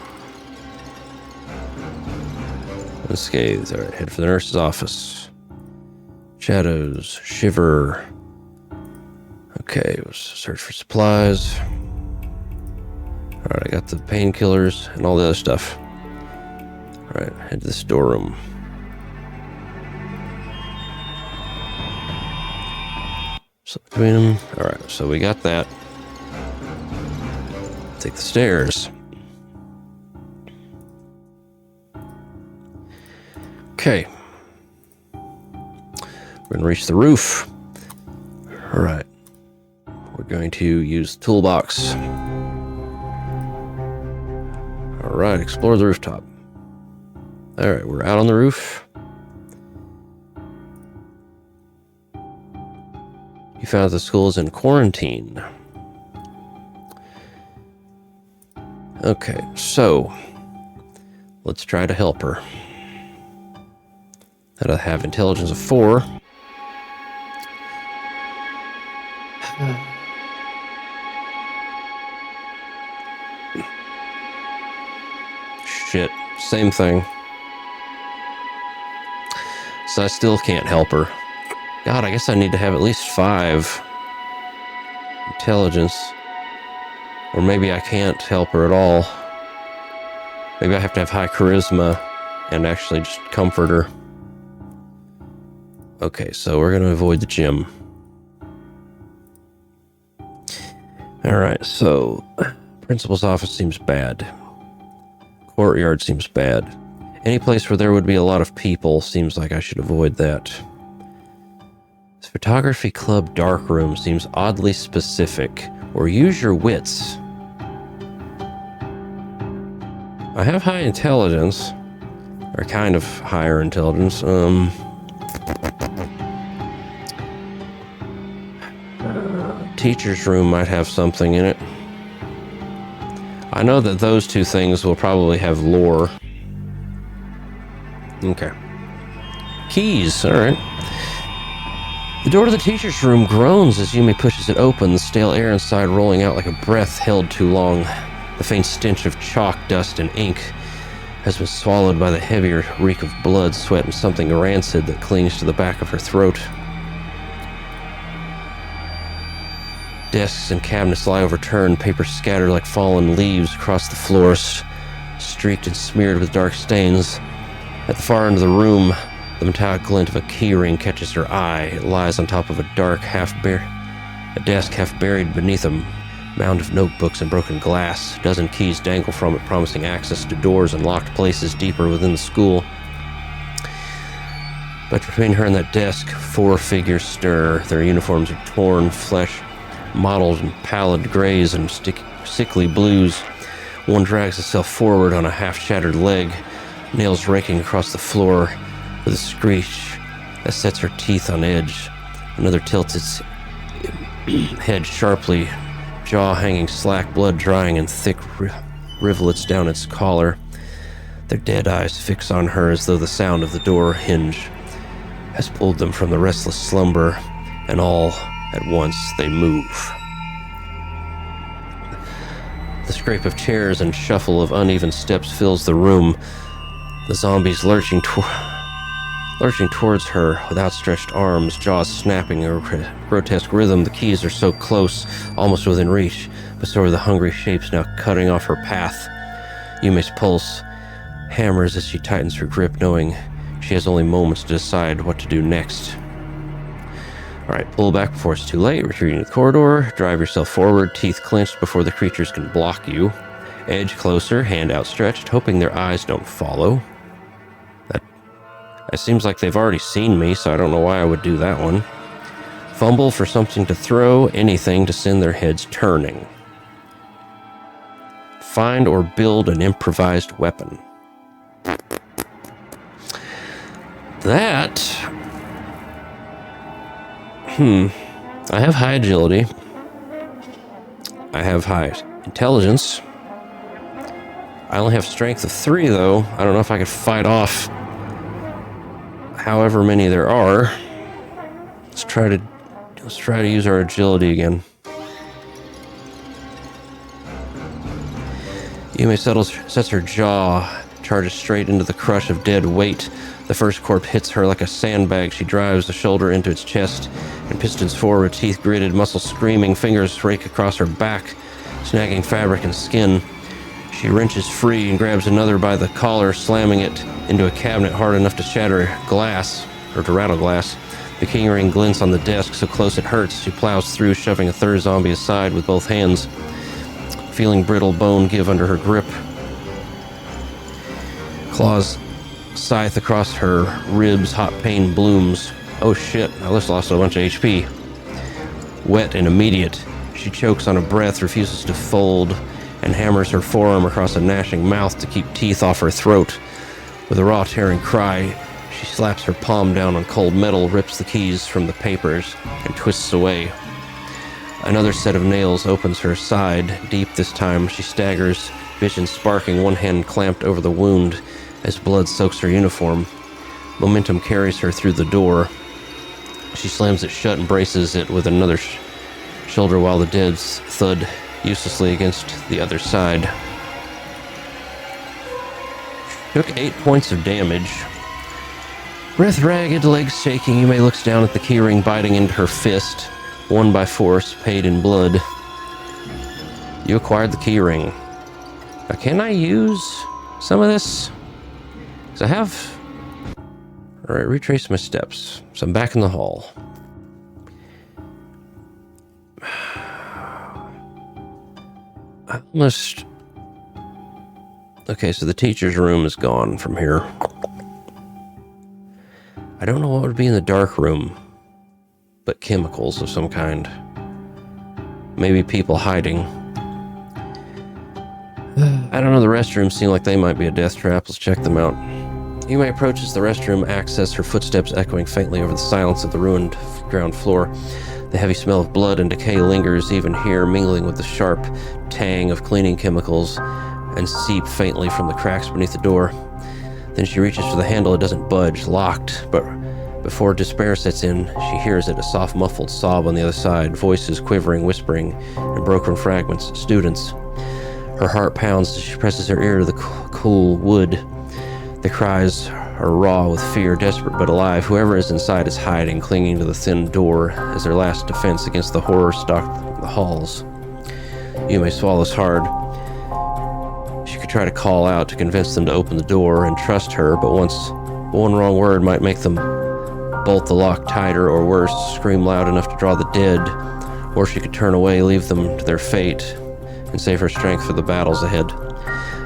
Unscathed. Alright, head for the nurse's office. Shadows. Shiver. Okay, let's search for supplies. Alright, I got the painkillers and all the other stuff. Alright, head to the storeroom. So between them. Alright, so we got that. Take the stairs. Okay. We're gonna reach the roof. Alright. We're going to use the toolbox. Alright, explore the rooftop. Alright, we're out on the roof. You found the school is in quarantine. Okay, so let's try to help her. That'll have intelligence of 4. Shit, same thing. So I still can't help her. God, I guess I need to have at least 5 intelligence. Or maybe I can't help her at all. Maybe I have to have high charisma and actually just comfort her. Okay, so we're going to avoid the gym. Alright, so principal's office seems bad. Courtyard seems bad. Any place where there would be a lot of people seems like I should avoid that. This photography club darkroom seems oddly specific. Or use your wits. I have high intelligence. Or kind of higher intelligence. Teacher's room might have something in it. I know that those two things will probably have lore. Okay. Keys, alright. The door to the teacher's room groans as Yumi pushes it open, the stale air inside rolling out like a breath held too long. The faint stench of chalk, dust, and ink has been swallowed by the heavier reek of blood, sweat, and something rancid that clings to the back of her throat. Desks and cabinets lie overturned, paper scattered like fallen leaves across the floors, streaked and smeared with dark stains. At the far end of the room, the metallic glint of a keyring catches her eye. It lies on top of a desk half buried beneath a mound of notebooks and broken glass. A dozen keys dangle from it, promising access to doors and locked places deeper within the school. But between her and that desk, 4 figures stir. Their uniforms are torn, flesh mottled in pallid grays and sickly blues. One drags itself forward on a half-shattered leg, nails raking across the floor with a screech that sets her teeth on edge. Another tilts its head sharply, jaw hanging slack, blood drying in thick rivulets down its collar. Their dead eyes fix on her as though the sound of the door hinge has pulled them from the restless slumber, and all at once they move. The scrape of chairs and shuffle of uneven steps fills the room, the zombies lurching towards her with outstretched arms, jaws snapping in a grotesque rhythm. The keys are so close, almost within reach, but so are the hungry shapes now cutting off her path. Yume's pulse hammers as she tightens her grip, knowing she has only moments to decide what to do next. Alright, pull back before it's too late, retreating to the corridor, drive yourself forward, teeth clenched before the creatures can block you. Edge closer, hand outstretched, hoping their eyes don't follow. It seems like they've already seen me, so I don't know why I would do that one. Fumble for something to throw, anything to send their heads turning. Find or build an improvised weapon. That... I have high agility. I have high intelligence. I only have strength of 3, though. I don't know if I could fight off however many there are. Let's try to use our agility again. Yume sets her jaw, charges straight into the crush of dead weight. The first corpse hits her like a sandbag. She drives the shoulder into its chest and pistons forward, teeth gritted, muscles screaming, fingers rake across her back, snagging fabric and skin. She wrenches free and grabs another by the collar, slamming it into a cabinet hard enough to shatter glass, or to rattle glass. The key ring glints on the desk so close it hurts. She plows through, shoving a third zombie aside with both hands, feeling brittle bone give under her grip. Claws scythe across her ribs, hot pain blooms. Oh shit, I just lost a bunch of HP. Wet and immediate, she chokes on a breath, refuses to fold, and hammers her forearm across a gnashing mouth to keep teeth off her throat. With a raw, tearing cry, she slaps her palm down on cold metal, rips the keys from the papers, and twists away. Another set of nails opens her side, deep this time. She staggers, vision sparking, one hand clamped over the wound as blood soaks her uniform. Momentum carries her through the door. She slams it shut and braces it with another shoulder while the deads thud uselessly against the other side. Took 8 points of damage. Breath ragged, legs shaking, Yume looks down at the keyring biting into her fist. Won by force, paid in blood. You acquired the keyring. Now, can I use some of this? Because I have... Alright, retrace my steps. So I'm back in the hall. I almost... Okay, so the teacher's room is gone from here. I don't know what would be in the dark room, but chemicals of some kind. Maybe people hiding. I don't know, the restrooms seem like they might be a death trap. Let's check them out. Yume approaches the restroom access, her footsteps echoing faintly over the silence of the ruined ground floor. The heavy smell of blood and decay lingers even here, mingling with the sharp tang of cleaning chemicals, and seep faintly from the cracks beneath the door. Then she reaches for the handle. It doesn't budge, locked, but before despair sets in, she hears it, a soft muffled sob on the other side, voices quivering, whispering, in broken fragments. Students. Her heart pounds as she presses her ear to the cool wood. The cries are raw with fear, desperate but alive. Whoever is inside is hiding, clinging to the thin door as their last defense against the horror stalked the halls. Yume swallows hard. She could try to call out to convince them to open the door and trust her, but one wrong word might make them bolt the lock tighter, or worse, scream loud enough to draw the dead. Or she could turn away, leave them to their fate, and save her strength for the battles ahead.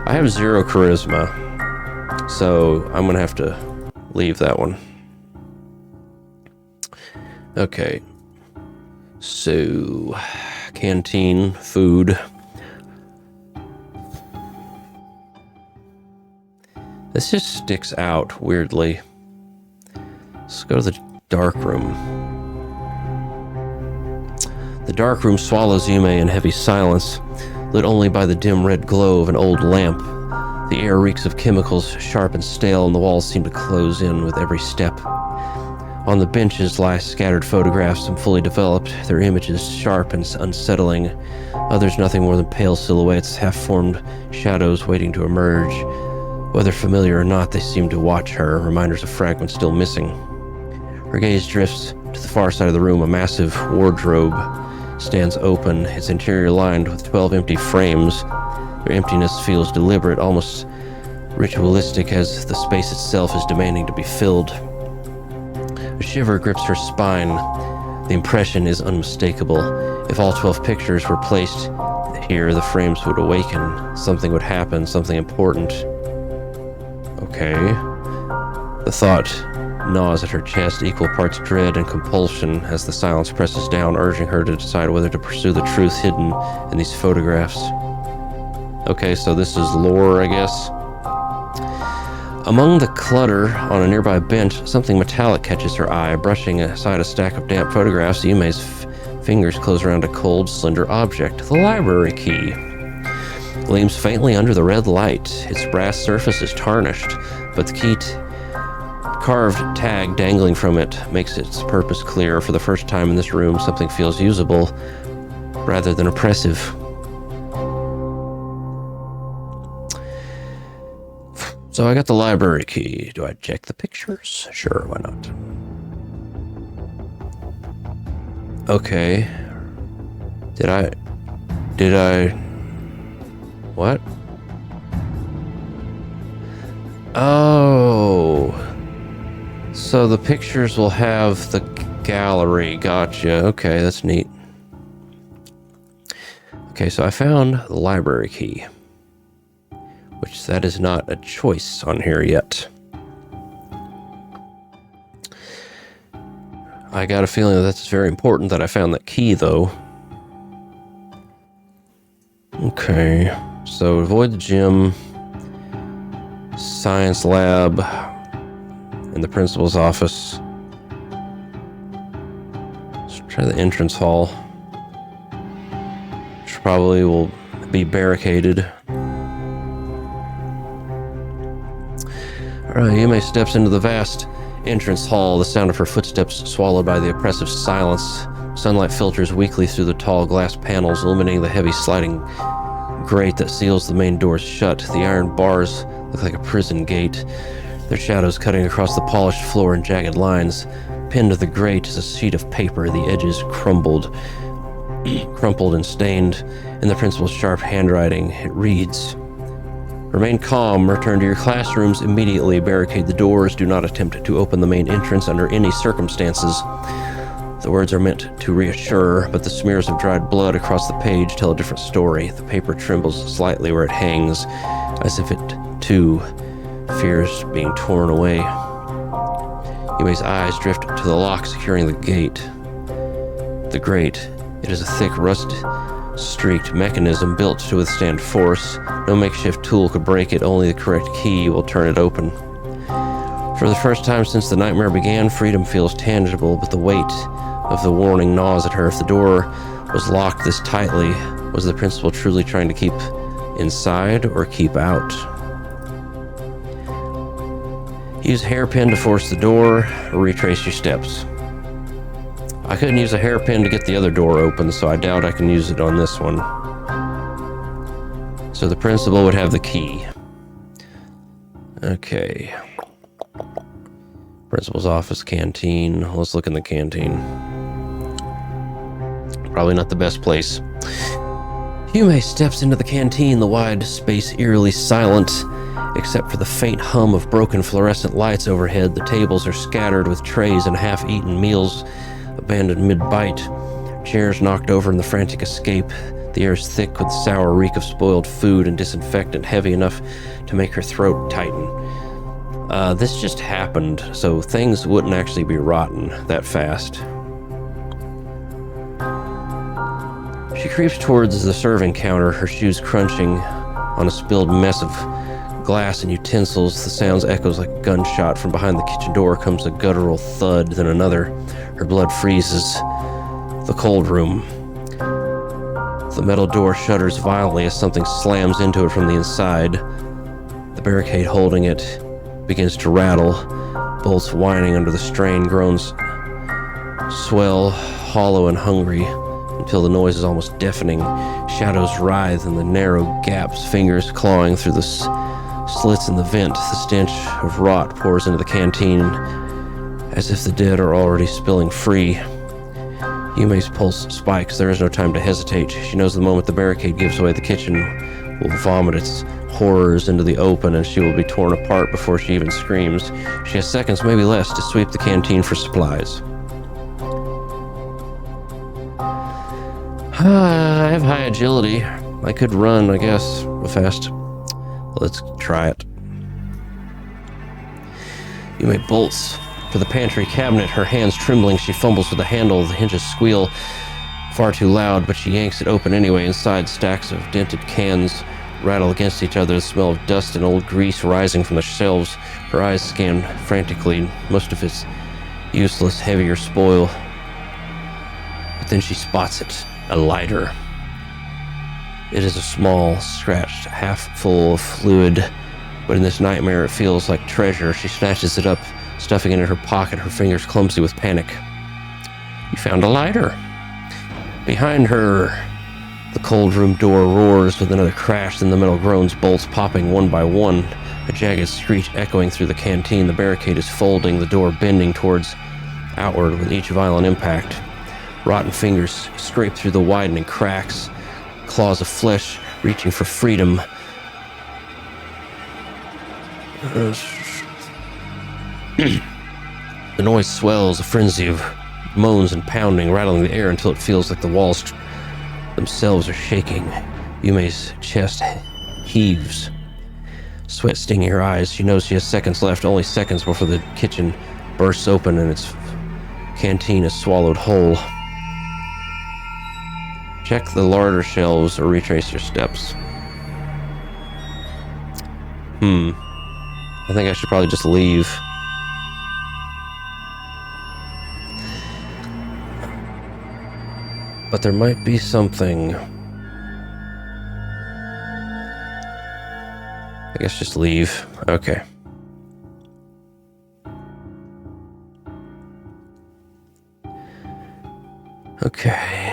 I have 0 charisma, so I'm gonna have to leave that one. Okay. So, canteen, food. This just sticks out weirdly. Let's go to the dark room. The dark room swallows Yume in heavy silence, lit only by the dim red glow of an old lamp. The air reeks of chemicals, sharp and stale, and the walls seem to close in with every step. On the benches lie scattered photographs, some fully developed, their images sharp and unsettling, others nothing more than pale silhouettes, half-formed shadows waiting to emerge. Whether familiar or not, they seem to watch her, reminders of fragments still missing. Her gaze drifts to the far side of the room. A massive wardrobe stands open, its interior lined with 12 empty frames. Their emptiness feels deliberate, almost ritualistic, as the space itself is demanding to be filled. A shiver grips her spine. The impression is unmistakable. If all 12 pictures were placed here, the frames would awaken. Something would happen, something important. Okay. The thought gnaws at her chest, equal parts dread and compulsion, as the silence presses down, urging her to decide whether to pursue the truth hidden in these photographs. Okay, so this is lore, I guess. Among the clutter on a nearby bench, something metallic catches her eye. Brushing aside a stack of damp photographs, Yume's fingers close around a cold, slender object. The library key gleams faintly under the red light. Its brass surface is tarnished, but the key carved tag dangling from it makes its purpose clear. For the first time in this room, something feels usable rather than oppressive. So I got the library key. Do I check the pictures? Sure, why not? Okay. Did I... What? Oh. So the pictures will have the gallery. Gotcha. Okay, that's neat. Okay, so I found the library key, which that is not a choice on here yet. I got a feeling that that's very important that I found that key, though. Okay, so avoid the gym, science lab, and the principal's office. Let's try the entrance hall, which probably will be barricaded. Alright, Yume steps into the vast entrance hall, the sound of her footsteps swallowed by the oppressive silence. Sunlight filters weakly through the tall glass panels, illuminating the heavy sliding grate that seals the main doors shut. The iron bars look like a prison gate, their shadows cutting across the polished floor in jagged lines. Pinned to the grate is a sheet of paper, the edges crumpled and stained. In the principal's sharp handwriting, it reads, "Remain calm, return to your classrooms immediately, barricade the doors, do not attempt to open the main entrance under any circumstances." The words are meant to reassure, but the smears of dried blood across the page tell a different story. The paper trembles slightly where it hangs, as if it, too, fears being torn away. Yume's eyes drift to the lock securing the gate. The grate. It is a thick, rust-streaked mechanism built to withstand force. No makeshift tool could break it, only the correct key will turn it open. For the first time since the nightmare began, freedom feels tangible, but the weight of the warning gnaws at her. If the door was locked this tightly, was the principal truly trying to keep inside or keep out? Use hairpin to force the door, or retrace your steps. I couldn't use a hairpin to get the other door open, so I doubt I can use it on this one. So the principal would have the key. Okay. Principal's office, canteen. Let's look in the canteen. Probably not the best place. Yume steps into the canteen, the wide space eerily silent, except for the faint hum of broken fluorescent lights overhead. The tables are scattered with trays and half-eaten meals abandoned mid-bite. Chairs knocked over in the frantic escape. The air is thick with the sour reek of spoiled food and disinfectant, heavy enough to make her throat tighten. This just happened, so things wouldn't actually be rotten that fast. She creeps towards the serving counter, her shoes crunching on a spilled mess of glass and utensils. The sounds echoes like a gunshot. From behind the kitchen door comes a guttural thud, then another. Her blood freezes. The cold room. The metal door shudders violently as something slams into it from the inside. barricade holding it begins to rattle, bolts whining under the strain, groans swell, hollow and hungry, until the noise is almost deafening. Shadows writhe in the narrow gaps, fingers clawing through the slits in the vent. The stench of rot pours into the canteen, as if the dead are already spilling free. Yume's pulse spikes. There is no time to hesitate. She knows the moment the barricade gives way, the kitchen will vomit its horrors into the open, and she will be torn apart before she even screams. She has seconds, maybe less, to sweep the canteen for supplies. I have high agility. I could run, I guess, real fast. Let's try it. Yume bolts to the pantry cabinet, her hands trembling. She fumbles with the handle. The hinges squeal far too loud, but she yanks it open anyway. Inside, stacks of dented cans rattle against each other, the smell of dust and old grease rising from the shelves. Her eyes scan frantically, most of its useless, heavier spoil. But then she spots it. A lighter. It is a small, scratched, half full of fluid, but in this nightmare it feels like treasure. She snatches it up, stuffing it in her pocket, her fingers clumsy with panic. You found a lighter. Behind her, the cold room door roars with another crash, then the metal groans, bolts popping one by one, a jagged screech echoing through the canteen. The barricade is folding, the door bending towards outward with each violent impact. Rotten fingers scrape through the widening cracks, claws of flesh reaching for freedom. The noise swells, a frenzy of moans and pounding, rattling the air until it feels like the walls themselves are shaking. Yume's chest heaves, sweat stinging her eyes. She knows she has seconds left, only seconds before the kitchen bursts open and its canteen is swallowed whole. Check the larder shelves or retrace your steps. I think I should probably just leave. But there might be something. I guess just leave. Okay. Okay.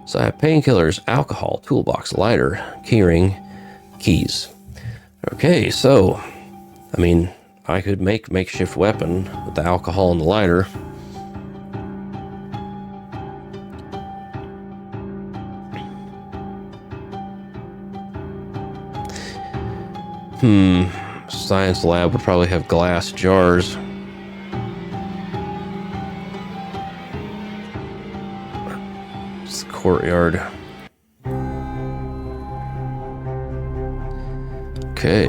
So I have painkillers, alcohol, toolbox, lighter, keyring, keys. Okay, so, I mean, I could make makeshift weapon with the alcohol and the lighter. Science lab would probably have glass jars. It's the courtyard. Okay.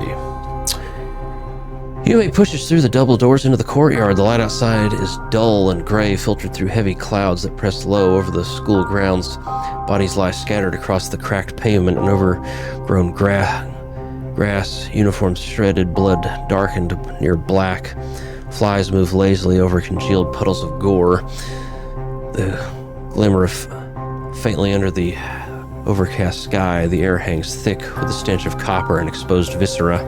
Yume pushes through the double doors into the courtyard. The light outside is dull and gray, filtered through heavy clouds that press low over the school grounds. Bodies lie scattered across the cracked pavement and overgrown grass, uniforms shredded, blood darkened near black. Flies move lazily over congealed puddles of gore. The glimmer of faintly under the overcast sky, the air hangs thick with the stench of copper and exposed viscera.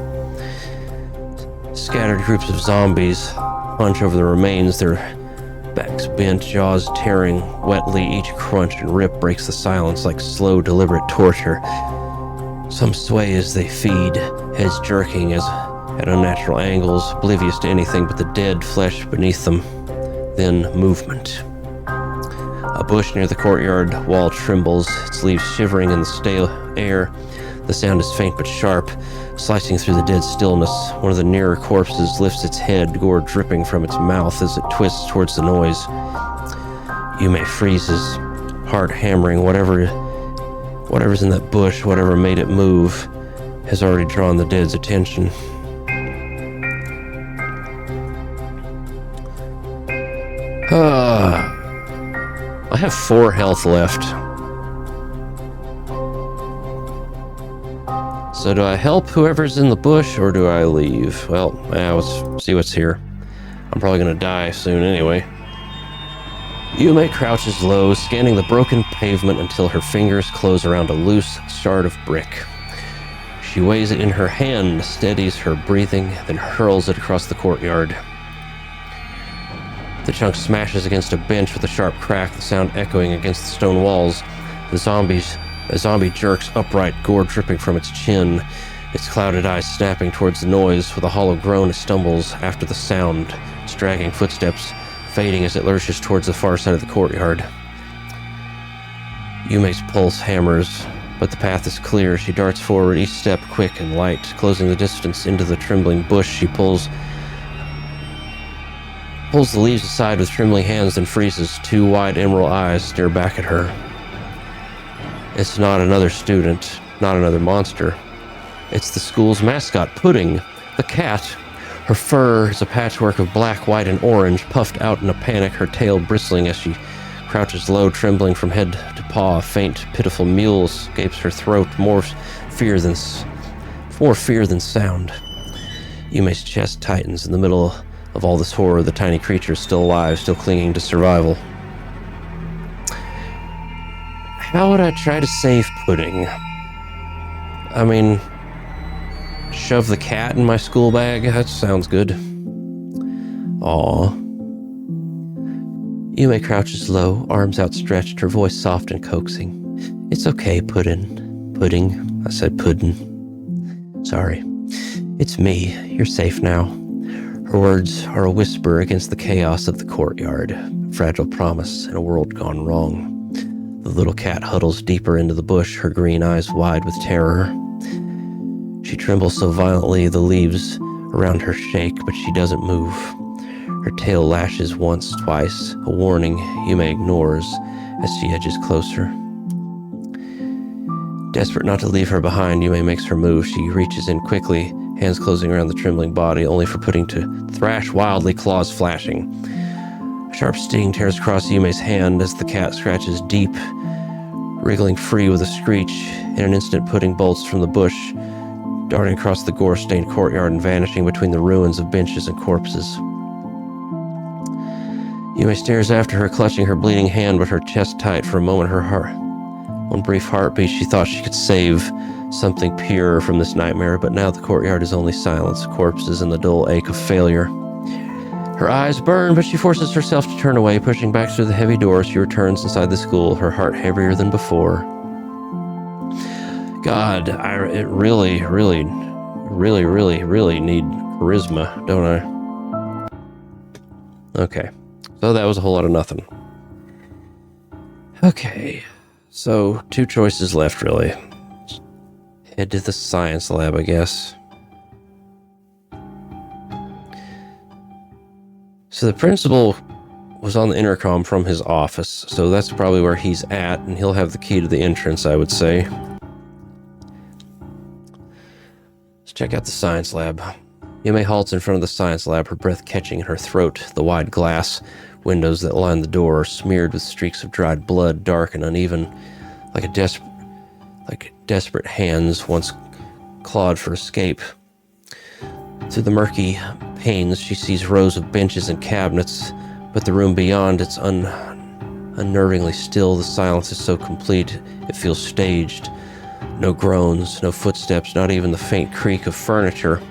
Scattered groups of zombies hunch over the remains, their backs bent, jaws tearing wetly. Each crunch and rip breaks the silence like slow, deliberate torture. Some sway as they feed, heads jerking as at unnatural angles, oblivious to anything but the dead flesh beneath them. Then movement. A bush near the courtyard wall trembles, its leaves shivering in the stale air. The sound is faint but sharp, slicing through the dead stillness. One of the nearer corpses lifts its head, gore dripping from its mouth as it twists towards the noise. Yume freezes, heart hammering. Whatever's in that bush, whatever made it move, has already drawn the dead's attention. I have 4 health left. So do I help whoever's in the bush, or do I leave? Well, let's see what's here. I'm probably gonna die soon anyway. Yume crouches low, scanning the broken pavement until her fingers close around a loose shard of brick. She weighs it in her hand, steadies her breathing, then hurls it across the courtyard. The chunk smashes against a bench with a sharp crack, the sound echoing against the stone walls. A zombie jerks upright, gore dripping from its chin, its clouded eyes snapping towards the noise. With a hollow groan, it stumbles after the sound, its dragging footsteps fading as it lurches towards the far side of the courtyard. Yume's pulse hammers, but the path is clear. She darts forward, each step quick and light. Closing the distance into the trembling bush, she pulls the leaves aside with trembling hands and freezes. Two wide emerald eyes stare back at her. It's not another student, not another monster. It's the school's mascot, Pudding, the cat. Her fur is a patchwork of black, white, and orange, puffed out in a panic, her tail bristling as she crouches low, trembling from head to paw. A faint, pitiful mewl escapes her throat, more fear than sound. Yume's chest tightens. In the middle of all this horror, the tiny creature is still alive, still clinging to survival. How would I try to save Pudding? I mean, shove the cat in my school bag? That sounds good. Aw. Yume crouches low, arms outstretched, her voice soft and coaxing. It's okay, Pudding. I said Puddin'. Sorry. It's me. You're safe now. Her words are a whisper against the chaos of the courtyard, a fragile promise in a world gone wrong. The little cat huddles deeper into the bush, her green eyes wide with terror. She trembles so violently the leaves around her shake, but she doesn't move. Her tail lashes once, twice, a warning Yume ignores as she edges closer. Desperate not to leave her behind, Yume makes her move. She reaches in quickly, hands closing around the trembling body, only for Pudding to thrash wildly, claws flashing. A sharp sting tears across Yume's hand as the cat scratches deep, wriggling free with a screech. In an instant, Pudding bolts from the bush, darting across the gore-stained courtyard and vanishing between the ruins of benches and corpses. Yume stares after her, clutching her bleeding hand, but her chest tight. For a moment, one brief heartbeat, she thought she could save something pure from this nightmare, but now the courtyard is only silence, corpses, and the dull ache of failure. Her eyes burn, but she forces herself to turn away. Pushing back through the heavy door, she returns inside the school, her heart heavier than before. God, I really need charisma, don't I? Okay, so that was a whole lot of nothing. Okay, so 2 choices left, really. Head to the science lab, I guess. So the principal was on the intercom from his office, so that's probably where he's at, and he'll have the key to the entrance, I would say. Let's check out the science lab. Yume halts in front of the science lab, her breath catching in her throat. The wide glass windows that line the door are smeared with streaks of dried blood, dark and uneven, like desperate hands once clawed for escape. Through the murky panes, she sees rows of benches and cabinets, but the room beyond, it's unnervingly still. The silence is so complete, it feels staged. No groans, no footsteps, not even the faint creak of furniture,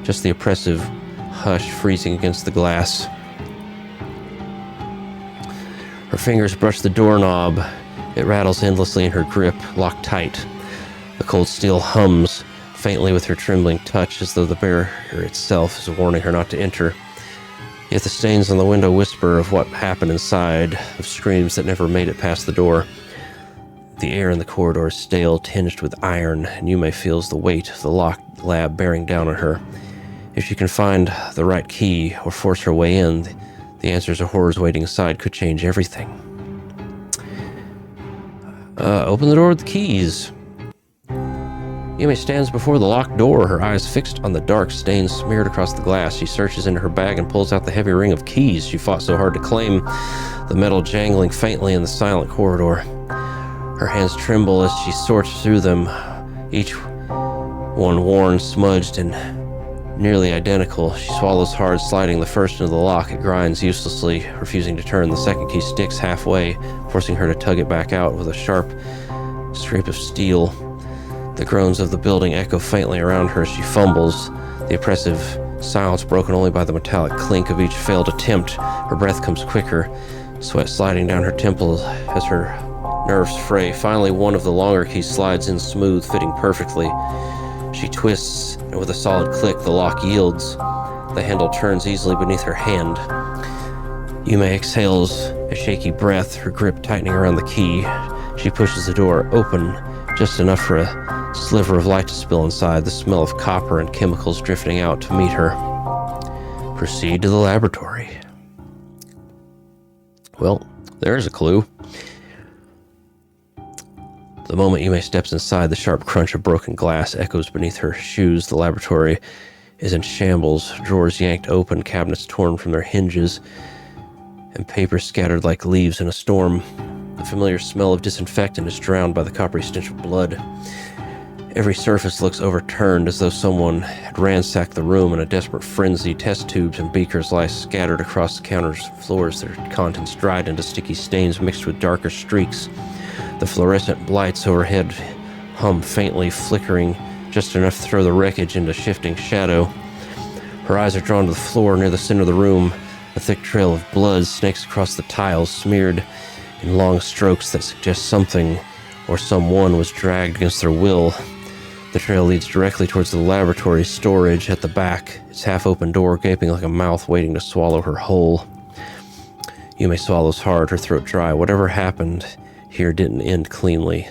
just the oppressive hush freezing against the glass. Her fingers brush the doorknob. It rattles endlessly in her grip, locked tight. The cold steel hums faintly with her trembling touch, as though the barrier itself is warning her not to enter. Yet the stains on the window whisper of what happened inside, of screams that never made it past the door. The air in the corridor is stale, tinged with iron, and Yume feels the weight of the locked lab bearing down on her. If she can find the right key or force her way in, the answers to horrors waiting inside could change everything. Open the door with the keys. Yume stands before the locked door, her eyes fixed on the dark stains smeared across the glass. She searches into her bag and pulls out the heavy ring of keys she fought so hard to claim, the metal jangling faintly in the silent corridor. Her hands tremble as she sorts through them, each one worn, smudged, and nearly identical. She swallows hard, sliding the first into the lock. It grinds uselessly, refusing to turn. The second key sticks halfway, forcing her to tug it back out with a sharp scrape of steel. The groans of the building echo faintly around her as she fumbles, the oppressive silence broken only by the metallic clink of each failed attempt. Her breath comes quicker, sweat sliding down her temples as her nerves fray. Finally, one of the longer keys slides in smooth, fitting perfectly. She twists, and with a solid click, the lock yields. The handle turns easily beneath her hand. Yume exhales a shaky breath, her grip tightening around the key. She pushes the door open, just enough for a sliver of light to spill inside, the smell of copper and chemicals drifting out to meet her. Proceed to the laboratory. Well, there's a clue. The moment Yume steps inside, the sharp crunch of broken glass echoes beneath her shoes. The laboratory is in shambles, drawers yanked open, cabinets torn from their hinges, and paper scattered like leaves in a storm. The familiar smell of disinfectant is drowned by the coppery stench of blood. Every surface looks overturned, as though someone had ransacked the room in a desperate frenzy. Test tubes and beakers lie scattered across the counter's floors, their contents dried into sticky stains mixed with darker streaks. The fluorescent lights overhead hum faintly, flickering just enough to throw the wreckage into shifting shadow. Her eyes are drawn to the floor near the center of the room. A thick trail of blood snakes across the tiles, smeared in long strokes that suggest something or someone was dragged against their will. The trail leads directly towards the laboratory storage at the back, its half-open door gaping like a mouth waiting to swallow her whole. Yume swallows hard, her throat dry. Whatever happened here didn't end cleanly.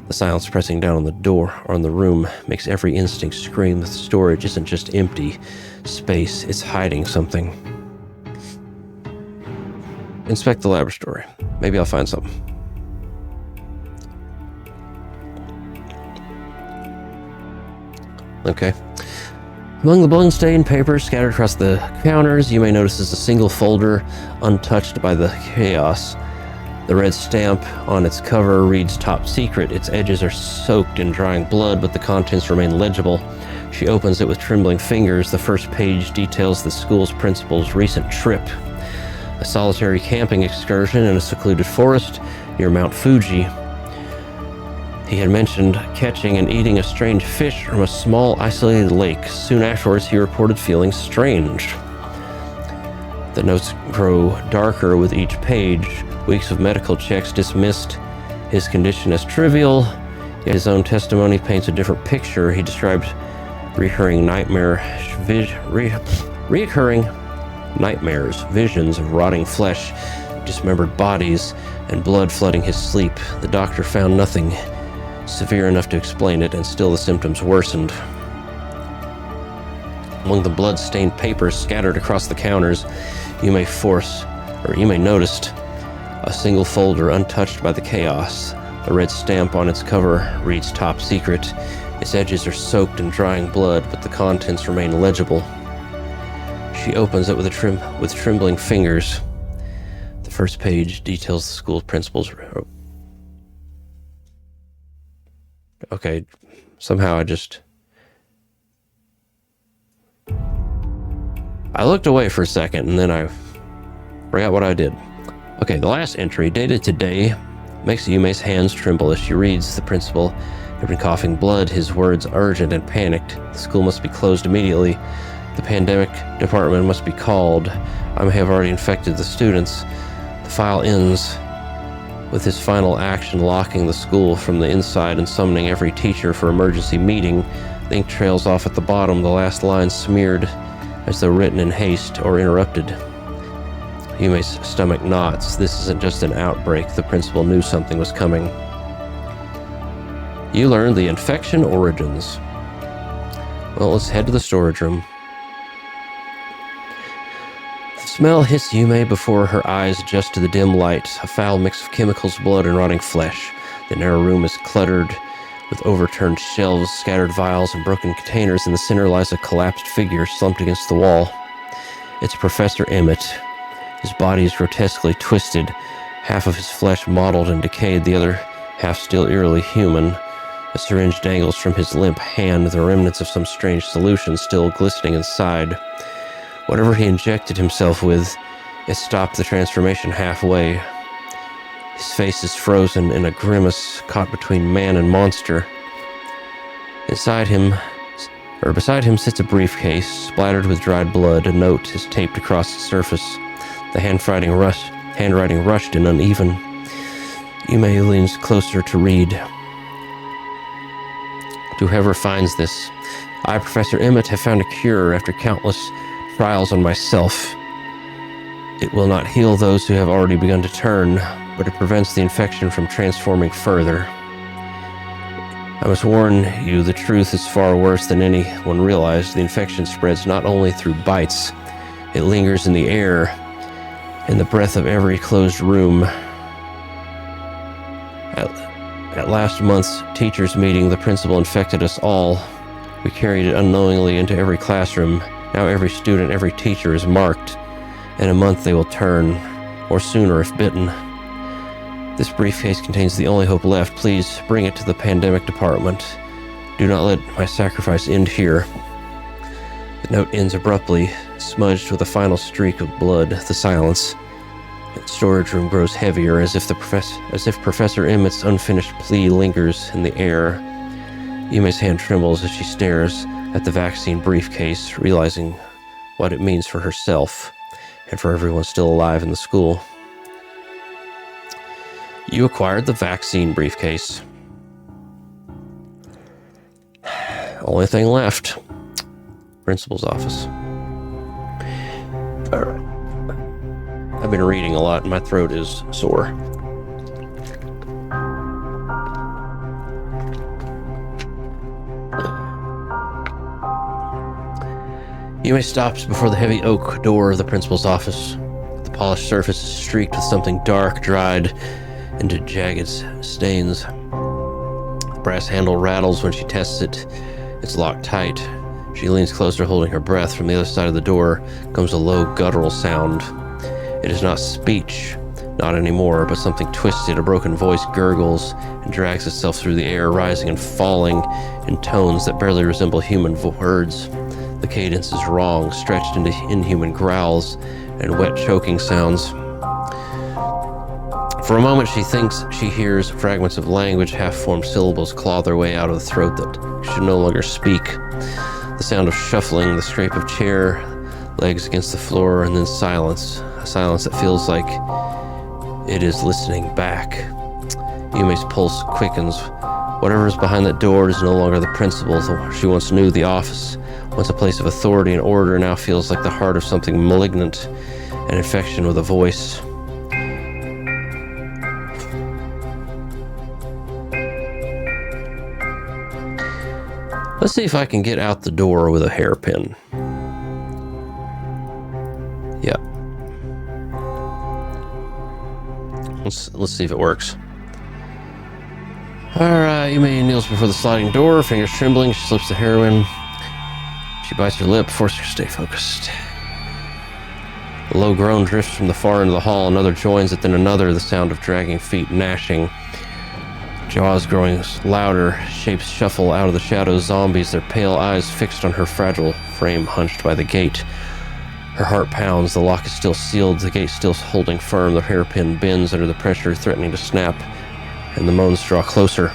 The silence pressing down on the door or on the room makes every instinct scream that the storage isn't just empty space, it's hiding something. Inspect the laboratory. Maybe I'll find something. Okay. Among the blood-stained papers scattered across the counters, Yume notices a single folder untouched by the chaos. The red stamp on its cover reads "Top Secret." Its edges are soaked in drying blood, but the contents remain legible. She opens it with trembling fingers. The first page details the school's principal's recent trip. A solitary camping excursion in a secluded forest near Mount Fuji. He had mentioned catching and eating a strange fish from a small, isolated lake. Soon afterwards, he reported feeling strange. The notes grow darker with each page. Weeks of medical checks dismissed his condition as trivial, yet his own testimony paints a different picture. He described recurring nightmares, visions of rotting flesh, dismembered bodies, and blood flooding his sleep. The doctor found nothing severe enough to explain it, and still the symptoms worsened. Among the blood-stained papers scattered across the counters, Yume noticed a single folder untouched by the chaos. The red stamp on its cover reads "Top Secret." Its edges are soaked in drying blood, but the contents remain legible. She opens it with trembling fingers. The first page details the school principal's... Okay, somehow I looked away for a second, and then I forgot what I did. Okay, the last entry, dated today, makes Yume's hands tremble as she reads. The principal had been coughing blood, his words urgent and panicked. The school must be closed immediately. The pandemic department must be called. I may have already infected the students. The file ends with his final action locking the school from the inside and summoning every teacher for emergency meeting. The ink trails off at the bottom, the last line smeared as though written in haste or interrupted. Yume's stomach knots. This isn't just an outbreak. The principal knew something was coming. You learned the infection origins. Well, let's head to the storage room. The smell hits Yume before her eyes adjust to the dim light. A foul mix of chemicals, blood, and rotting flesh. The narrow room is cluttered with overturned shelves, scattered vials, and broken containers. In the center lies a collapsed figure slumped against the wall. It's Professor Emmett. His body is grotesquely twisted, half of his flesh mottled and decayed, the other half still eerily human. A syringe dangles from his limp hand, the remnants of some strange solution still glistening inside. Whatever he injected himself with, it stopped the transformation halfway. His face is frozen in a grimace caught between man and monster. Beside him sits a briefcase, splattered with dried blood. A note is taped across its surface. The handwriting rushed and uneven. Yume leans closer to read. To whoever finds this, I, Professor Emmett, have found a cure after countless trials on myself. It will not heal those who have already begun to turn, but it prevents the infection from transforming further. I must warn you, the truth is far worse than anyone realized. The infection spreads not only through bites, it lingers in the air, in the breath of every closed room. At last month's teachers' meeting, the principal infected us all. We carried it unknowingly into every classroom. Now every student, every teacher is marked. In a month they will turn, or sooner if bitten. This briefcase contains the only hope left. Please bring it to the pandemic department. Do not let my sacrifice end here. The note ends abruptly, smudged with a final streak of blood. The silence. The storage room grows heavier, as if Professor Emmett's unfinished plea lingers in the air. Yume's hand trembles as she stares at the vaccine briefcase, realizing what it means for herself and for everyone still alive in the school. You acquired the vaccine briefcase. Only thing left. Principal's office. All right. I've been reading a lot and my throat is sore. Yume stops before the heavy oak door of the principal's office. The polished surface is streaked with something dark, dried into jagged stains. The brass handle rattles when she tests it. It's locked tight. She leans closer, holding her breath. From the other side of the door comes a low, guttural sound. It is not speech, not anymore, but something twisted. A broken voice gurgles and drags itself through the air, rising and falling in tones that barely resemble human words. The cadence is wrong, stretched into inhuman growls and wet, choking sounds. For a moment, she thinks she hears fragments of language, half-formed syllables claw their way out of the throat that should no longer speak. The sound of shuffling, the scrape of chair legs against the floor, and then silence. A silence that feels like it is listening back. Yume's pulse quickens. Whatever is behind that door is no longer the principal she once knew. The office, once a place of authority and order, now feels like the heart of something malignant, an infection with a voice. Let's see if I can get out the door with a hairpin. Yeah. Let's see if it works. Alright, Yume kneels before the sliding door, fingers trembling. She slips the heroin. She bites her lip, forcing her to stay focused. A low groan drifts from the far end of the hall. Another joins it, then another, the sound of dragging feet, gnashing. Jaws growing louder, shapes shuffle out of the shadows, zombies, their pale eyes fixed on her fragile frame hunched by the gate. Her heart pounds, the lock is still sealed, the gate still holding firm, the hairpin bends under the pressure, threatening to snap, and the moans draw closer.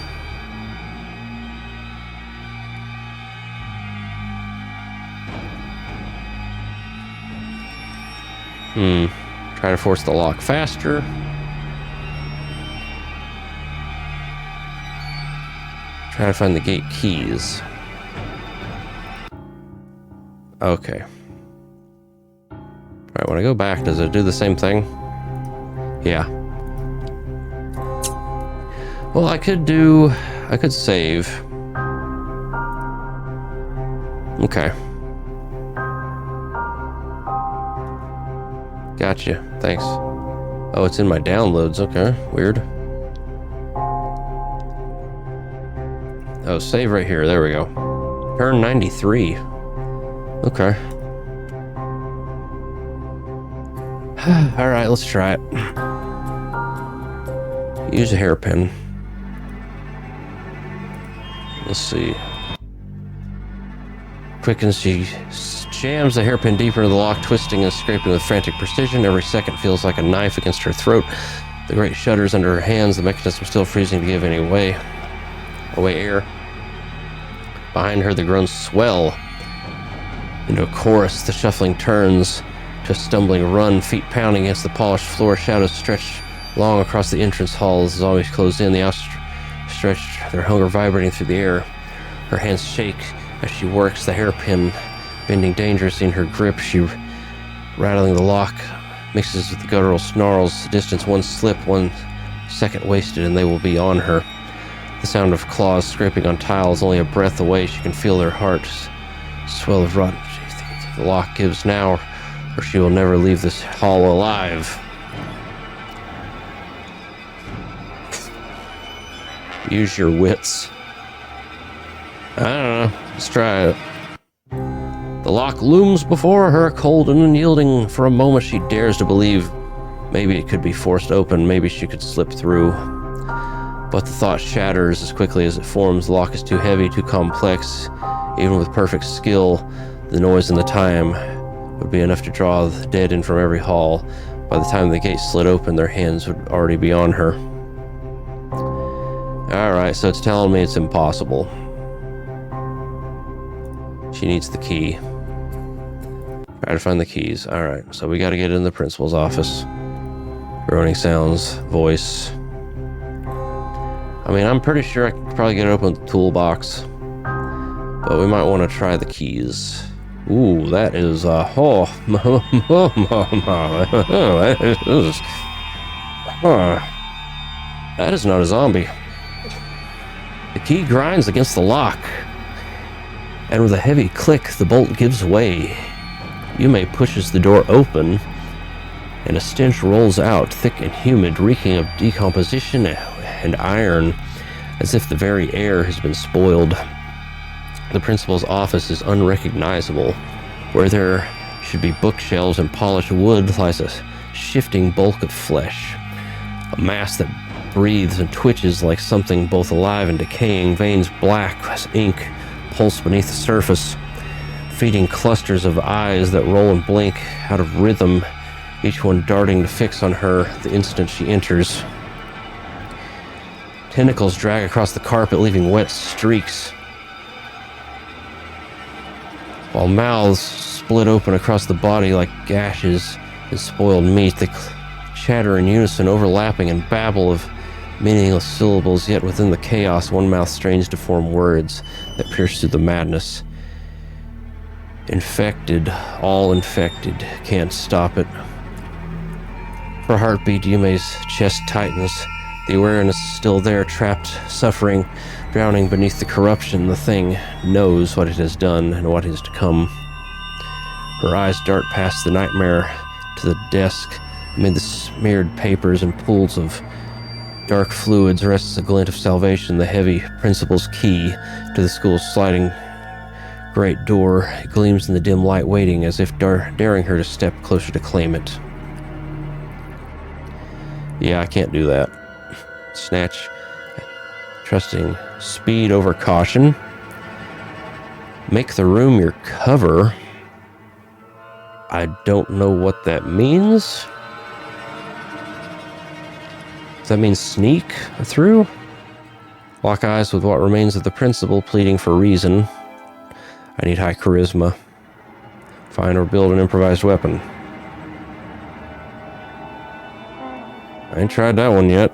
Try to force the lock faster. Try to find the gate keys. Okay. Alright, when I go back, does it do the same thing? Yeah. Well, I could save. Okay. Gotcha. Thanks. Oh, it's in my downloads. Okay. Weird. Oh, save right here. There we go. Turn 93. Okay. Alright, let's try it. Use a hairpin. Let's see. Quickens, she jams the hairpin deeper into the lock, twisting and scraping with frantic precision. Every second feels like a knife against her throat. The grate shudders under her hands, the mechanism still freezing to give any away air. Behind her, the groans swell into a chorus. The shuffling turns to a stumbling run, feet pounding against the polished floor. Shadows stretch long across the entrance hall as the zombies close in. The outstretched, their hunger vibrating through the air. Her hands shake as she works, the hairpin bending dangerously in her grip. She rattling the lock mixes with the guttural snarls. Distance, one slip, 1 second wasted, and they will be on her. The sound of claws scraping on tiles, only a breath away. She can feel her heart swell of rot. The lock gives now, or she will never leave this hall alive. Use your wits. I don't know. Let's try it. The lock looms before her, cold and unyielding. For a moment, she dares to believe maybe it could be forced open. Maybe she could slip through. But the thought shatters as quickly as it forms. The lock is too heavy, too complex. Even with perfect skill, the noise and the time would be enough to draw the dead in from every hall. By the time the gate slid open, their hands would already be on her. Alright, so it's telling me it's impossible. She needs the key. Try to find the keys. Alright, so we gotta get in the principal's office. Groaning sounds, voice. I mean, I'm pretty sure I could probably get it open with the toolbox. But we might want to try the keys. Ooh, that is, that is not a zombie. The key grinds against the lock, and with a heavy click, the bolt gives way. Yume pushes the door open, and a stench rolls out, thick and humid, reeking of decomposition and iron, as if the very air has been spoiled. The principal's office is unrecognizable. Where there should be bookshelves and polished wood lies a shifting bulk of flesh, a mass that breathes and twitches like something both alive and decaying. Veins black as ink pulse beneath the surface, feeding clusters of eyes that roll and blink out of rhythm, each one darting to fix on her the instant she enters. Tentacles drag across the carpet, leaving wet streaks, while mouths split open across the body like gashes in spoiled meat. They chatter in unison, overlapping and babble of meaningless syllables, yet within the chaos, one mouth strains to form words that pierce through the madness. Infected, all infected, can't stop it. For heartbeat, Yume's chest tightens. The awareness is still there, trapped, suffering, drowning beneath the corruption. The thing knows what it has done and what is to come. Her eyes dart past the nightmare to the desk. Amid the smeared papers and pools of dark fluids rests a glint of salvation, the heavy principal's key to the school's sliding great door. It gleams in the dim light, waiting as if daring her to step closer to claim it. Yeah, I can't do that. Snatch, trusting speed over caution. Make the room your cover. I don't know what that means. Does that mean sneak through? Lock eyes with what remains of the principal, pleading for reason. I need high charisma. Find or build an improvised weapon. I ain't tried that one yet.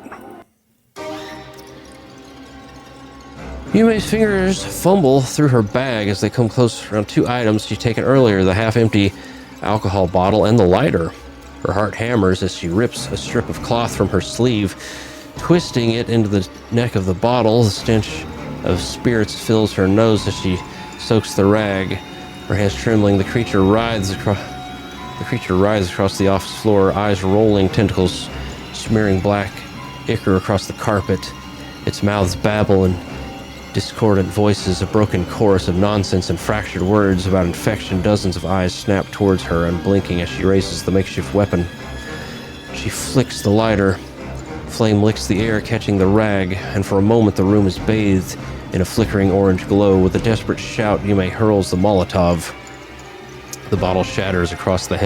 Yume's fingers fumble through her bag as they come close around two items she'd taken earlier, the half-empty alcohol bottle and the lighter. Her heart hammers as she rips a strip of cloth from her sleeve, twisting it into the neck of the bottle. The stench of spirits fills her nose as she soaks the rag. Her hands trembling, the creature writhes across the office floor, eyes rolling, tentacles smearing black ichor across the carpet. Its mouths babble in discordant voices, a broken chorus of nonsense and fractured words about infection. Dozens of eyes snap towards her, unblinking as she raises the makeshift weapon. She flicks the lighter. Flame licks the air, catching the rag, and for a moment the room is bathed in a flickering orange glow. With a desperate shout, Yume hurls the Molotov. The bottle shatters across the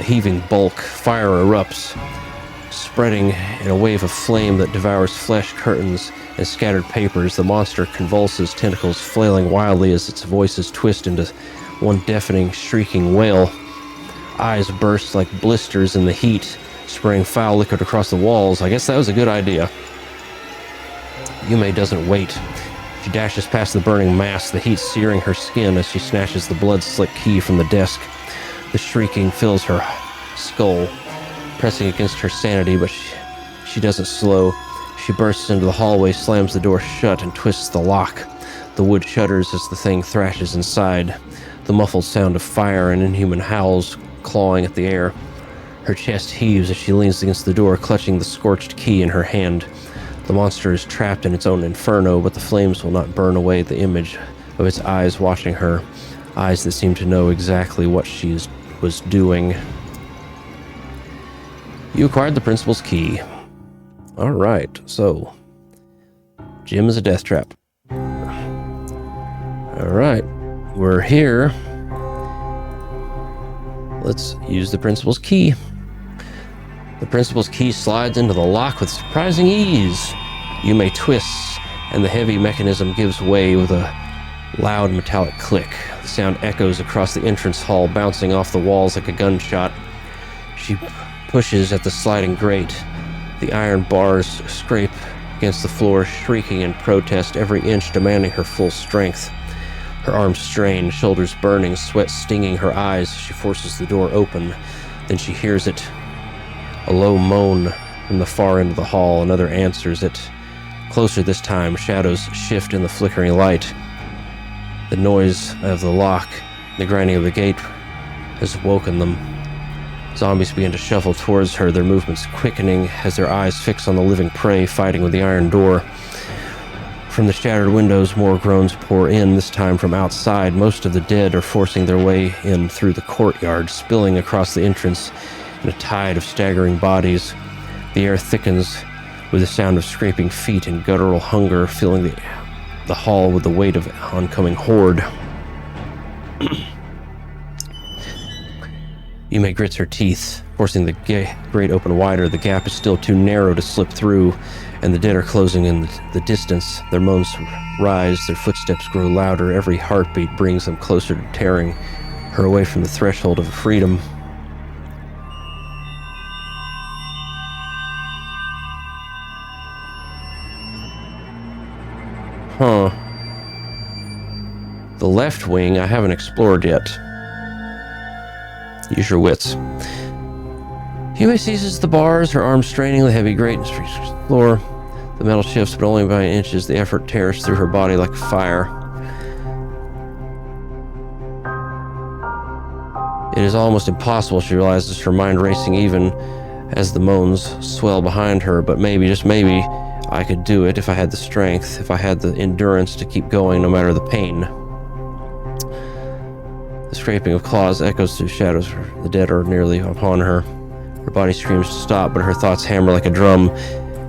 heaving bulk. Fire erupts. Spreading in a wave of flame that devours flesh, curtains, and scattered papers, the monster convulses, tentacles flailing wildly as its voices twist into one deafening, shrieking wail. Eyes burst like blisters in the heat, spraying foul liquid across the walls. I guess that was a good idea. Yume doesn't wait. She dashes past the burning mass, the heat searing her skin as she snatches the blood-slick key from the desk. The shrieking fills her skull, pressing against her sanity, but she doesn't slow. She bursts into the hallway, slams the door shut, and twists the lock. The wood shudders as the thing thrashes inside. The muffled sound of fire and inhuman howls clawing at the air. Her chest heaves as she leans against the door, clutching the scorched key in her hand. The monster is trapped in its own inferno, but the flames will not burn away the image of its eyes watching her. Eyes that seem to know exactly what she was doing. You acquired the principal's key. Alright, so Jim is a death trap. Alright, we're here. Let's use the principal's key. The principal's key slides into the lock with surprising ease. Yume twists, and the heavy mechanism gives way with a loud metallic click. The sound echoes across the entrance hall, bouncing off the walls like a gunshot. She pushes at the sliding grate. The iron bars scrape against the floor, shrieking in protest, every inch demanding her full strength. Her arms strain, shoulders burning, sweat stinging her eyes. She forces the door open. Then she hears it. A low moan from the far end of the hall. Another answers it. Closer this time, shadows shift in the flickering light. The noise of the lock, the grinding of the gate, has woken them. Zombies begin to shuffle towards her, their movements quickening as their eyes fix on the living prey fighting with the iron door. From the shattered windows, more groans pour in, this time from outside. Most of the dead are forcing their way in through the courtyard, spilling across the entrance in a tide of staggering bodies. The air thickens with the sound of scraping feet and guttural hunger, filling the hall with the weight of oncoming horde. Yume grits her teeth, forcing the grate open wider. The gap is still too narrow to slip through, and the dead are closing in the distance. Their moans rise, their footsteps grow louder. Every heartbeat brings them closer to tearing her away from the threshold of freedom. The left wing I haven't explored yet. Use your wits. Yume seizes the bars, her arms straining the heavy grate and streaks the floor. The metal shifts, but only by inches. The effort tears through her body like fire. It is almost impossible, she realizes, her mind racing even as the moans swell behind her. But maybe, just maybe, I could do it if I had the strength, if I had the endurance to keep going no matter the pain. The scraping of claws echoes through shadows. The dead are nearly upon her. Her body screams to stop, but her thoughts hammer like a drum.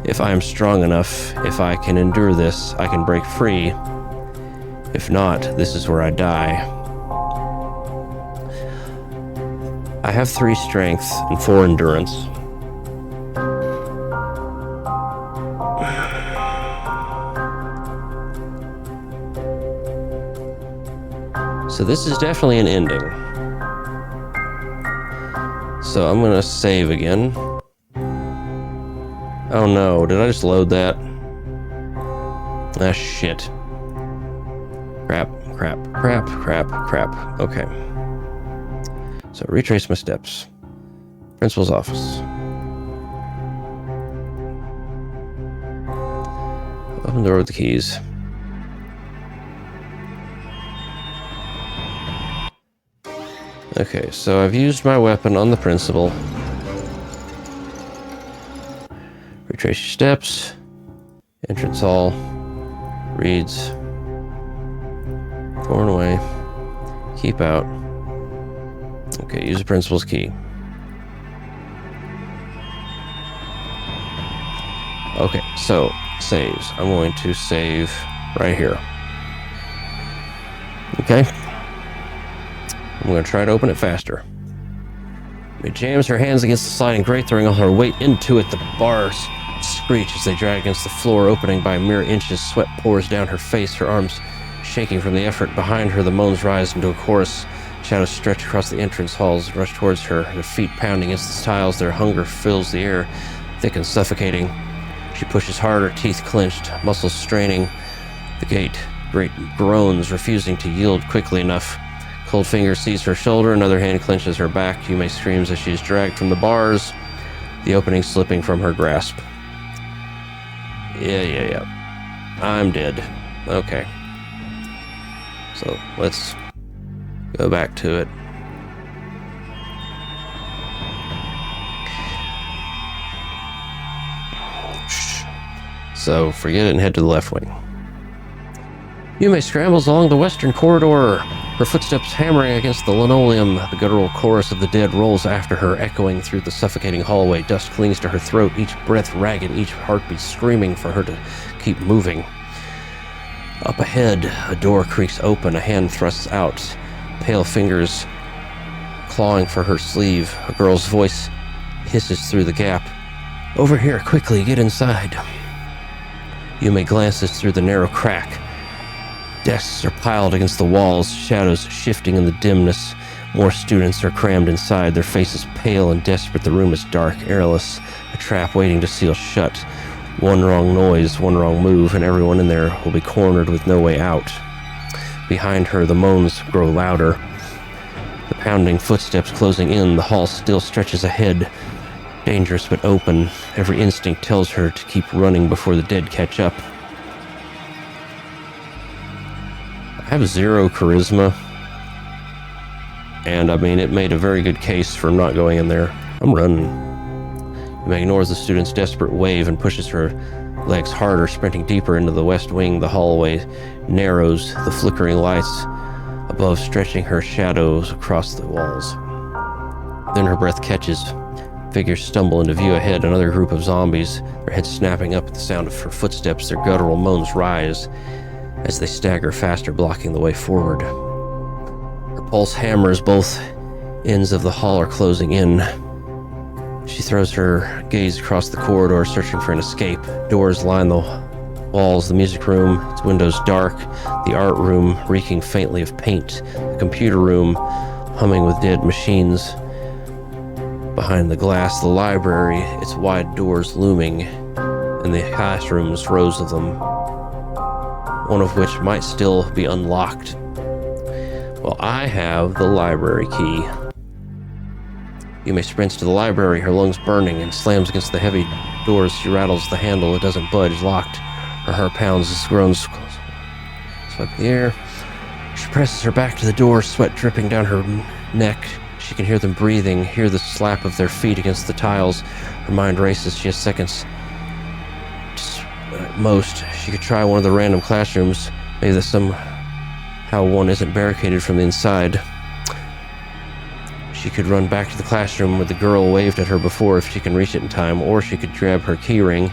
If I am strong enough, if I can endure this, I can break free. If not, this is where I die. I have 3 strength and 4 endurance. So this is definitely an ending. So I'm gonna save again. Oh no, did I just load that? Ah, shit. Crap. Okay. So retrace my steps. Principal's office. Open the door with the keys. Okay, so I've used my weapon on the principal. Retrace your steps. Entrance hall. Reads. Torn away. Keep out. Okay, use the principal's key. Okay, so saves. I'm going to save right here. Okay. I'm going to try to open it faster. It jams her hands against the sliding grate, throwing all her weight into it. The bars screech as they drag against the floor, opening by mere inches. Sweat pours down her face, her arms shaking from the effort. Behind her, the moans rise into a chorus. Shadows stretch across the entrance halls, rush towards her, their feet pounding against the tiles. Their hunger fills the air, thick and suffocating. She pushes harder, teeth clenched, muscles straining. The grate groans, refusing to yield quickly enough. Cold finger seizes her shoulder, another hand clenches her back. Yume screams as she is dragged from the bars, the opening slipping from her grasp. Yeah. I'm dead. Okay. So, let's go back to it. So, forget it and head to the left wing. Yume scrambles along the western corridor, her footsteps hammering against the linoleum. The guttural chorus of the dead rolls after her, echoing through the suffocating hallway. Dust clings to her throat, each breath ragged, each heartbeat screaming for her to keep moving. Up ahead, a door creaks open, a hand thrusts out, pale fingers clawing for her sleeve. A girl's voice hisses through the gap. "Over here, quickly, get inside." Yume glances through the narrow crack. Desks are piled against the walls, shadows shifting in the dimness. More students are crammed inside, their faces pale and desperate. The room is dark, airless, a trap waiting to seal shut. One wrong noise, one wrong move, and everyone in there will be cornered with no way out. Behind her, the moans grow louder. The pounding footsteps closing in, the hall still stretches ahead. Dangerous but open, every instinct tells her to keep running before the dead catch up. I have 0 charisma, and I mean, it made a very good case for not going in there. I'm running. Yume ignores the student's desperate wave and pushes her legs harder, sprinting deeper into the west wing. The hallway narrows, the flickering lights above stretching her shadows across the walls. Then her breath catches. Figures stumble into view ahead, another group of zombies, their heads snapping up at the sound of her footsteps. Their guttural moans rise as they stagger faster, blocking the way forward. Her pulse hammers, both ends of the hall are closing in. She throws her gaze across the corridor, searching for an escape. Doors line the walls, the music room, its windows dark, the art room reeking faintly of paint, the computer room humming with dead machines. Behind the glass, the library, its wide doors looming, and the classrooms, rows of them, one of which might still be unlocked. Well, I have the library key. Yume sprints to the library, her lungs burning, and slams against the heavy doors. She rattles the handle, it doesn't budge, locked. Her heart pounds as groans swipe the air. She presses her back to the door, sweat dripping down her neck. She can hear them breathing, hear the slap of their feet against the tiles. Her mind races. She has seconds. At most, she could try one of the random classrooms. Maybe that somehow one isn't barricaded from the inside. She could run back to the classroom where the girl waved at her before if she can reach it in time, or she could grab her keyring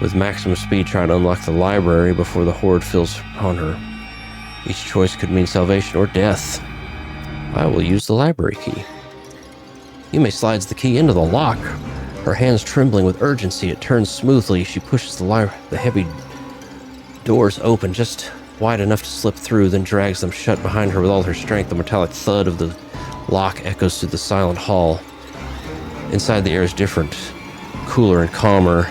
with maximum speed, try to unlock the library before the horde fills upon her. Each choice could mean salvation or death. I will use the library key. Yume slides the key into the lock. Her hands trembling with urgency, it turns smoothly. She pushes the heavy doors open just wide enough to slip through, then drags them shut behind her with all her strength. The metallic thud of the lock echoes through the silent hall. Inside, the air is different, cooler and calmer,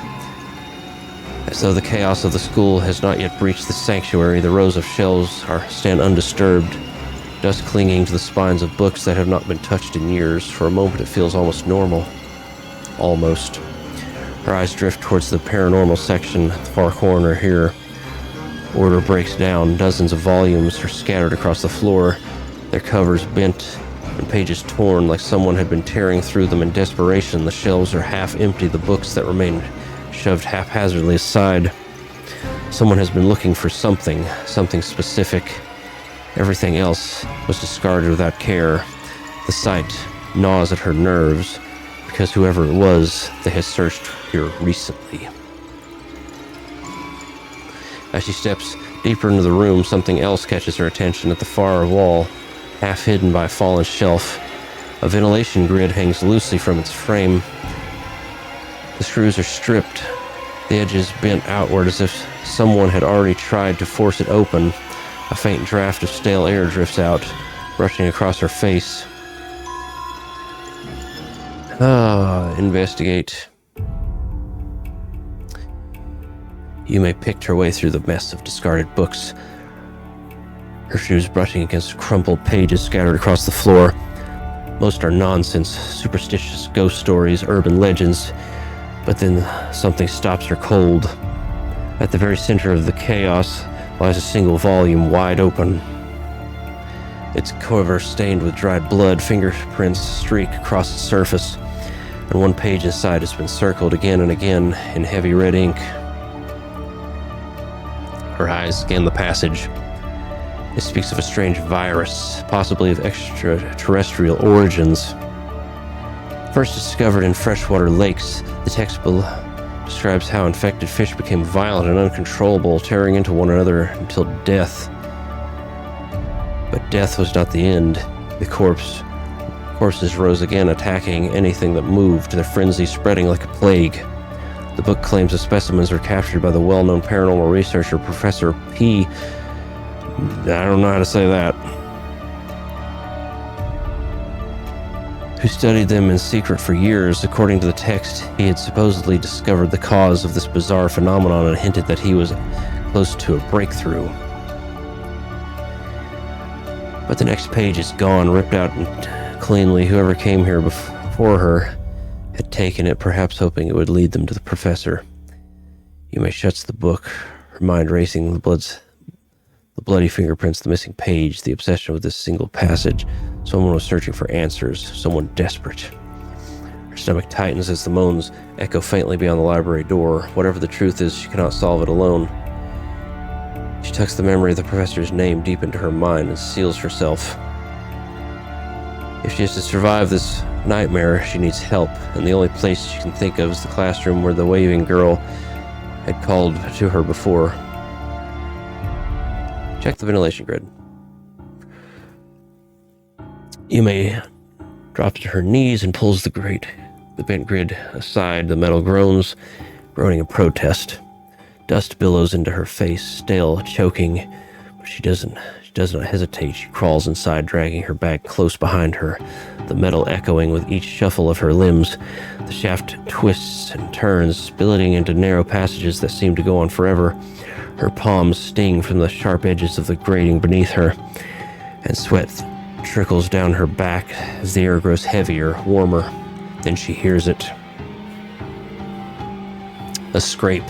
as though the chaos of the school has not yet breached the sanctuary. The rows of shelves stand undisturbed, dust clinging to the spines of books that have not been touched in years. For a moment, it feels almost normal. Almost. Her eyes drift towards the paranormal section at the far corner here. Order breaks down. Dozens of volumes are scattered across the floor, their covers bent and pages torn like someone had been tearing through them in desperation. The shelves are half empty, the books that remain shoved haphazardly aside. Someone has been looking for something specific. Everything else was discarded without care. The sight gnaws at her nerves, because whoever it was, they had searched here recently. As she steps deeper into the room, something else catches her attention at the far wall, half hidden by a fallen shelf. A ventilation grid hangs loosely from its frame. The screws are stripped, the edges bent outward as if someone had already tried to force it open. A faint draft of stale air drifts out, brushing across her face. Investigate. Yume picked her way through the mess of discarded books, her shoes brushing against crumpled pages scattered across the floor. Most are nonsense, superstitious ghost stories, urban legends, but then something stops her cold. At the very center of the chaos lies a single volume, wide open. Its cover stained with dried blood, fingerprints streak across its surface, and one page inside has been circled again and again in heavy red ink. Her eyes scan the passage. It speaks of a strange virus, possibly of extraterrestrial origins. First discovered in freshwater lakes, the text describes how infected fish became violent and uncontrollable, tearing into one another until death. But death was not the end. The corpses rose again, attacking anything that moved, their frenzy spreading like a plague. The book claims the specimens were captured by the well-known paranormal researcher Professor P. I don't know how to say that. Who studied them in secret for years. According to the text, he had supposedly discovered the cause of this bizarre phenomenon and hinted that he was close to a breakthrough. But the next page is gone, ripped out and cleanly. Whoever came here before her had taken it, perhaps hoping it would lead them to the professor. Yume shuts the book, her mind racing, the bloody fingerprints, the missing page, the obsession with this single passage. Someone was searching for answers, someone desperate. Her stomach tightens as the moans echo faintly beyond the library door. Whatever the truth is, she cannot solve it alone. She tucks the memory of the professor's name deep into her mind and seals herself. If she is to survive this nightmare, she needs help, and the only place she can think of is the classroom where the waving girl had called to her before. Check the ventilation grid. Yume drops to her knees and pulls the bent grid aside. The metal groans, groaning in protest. Dust billows into her face, stale, choking, but she does not hesitate. She crawls inside, dragging her bag close behind her, the metal echoing with each shuffle of her limbs. The shaft twists and turns, splitting into narrow passages that seem to go on forever. Her palms sting from the sharp edges of the grating beneath her, and sweat trickles down her back as the air grows heavier, warmer. Then she hears it. A scrape,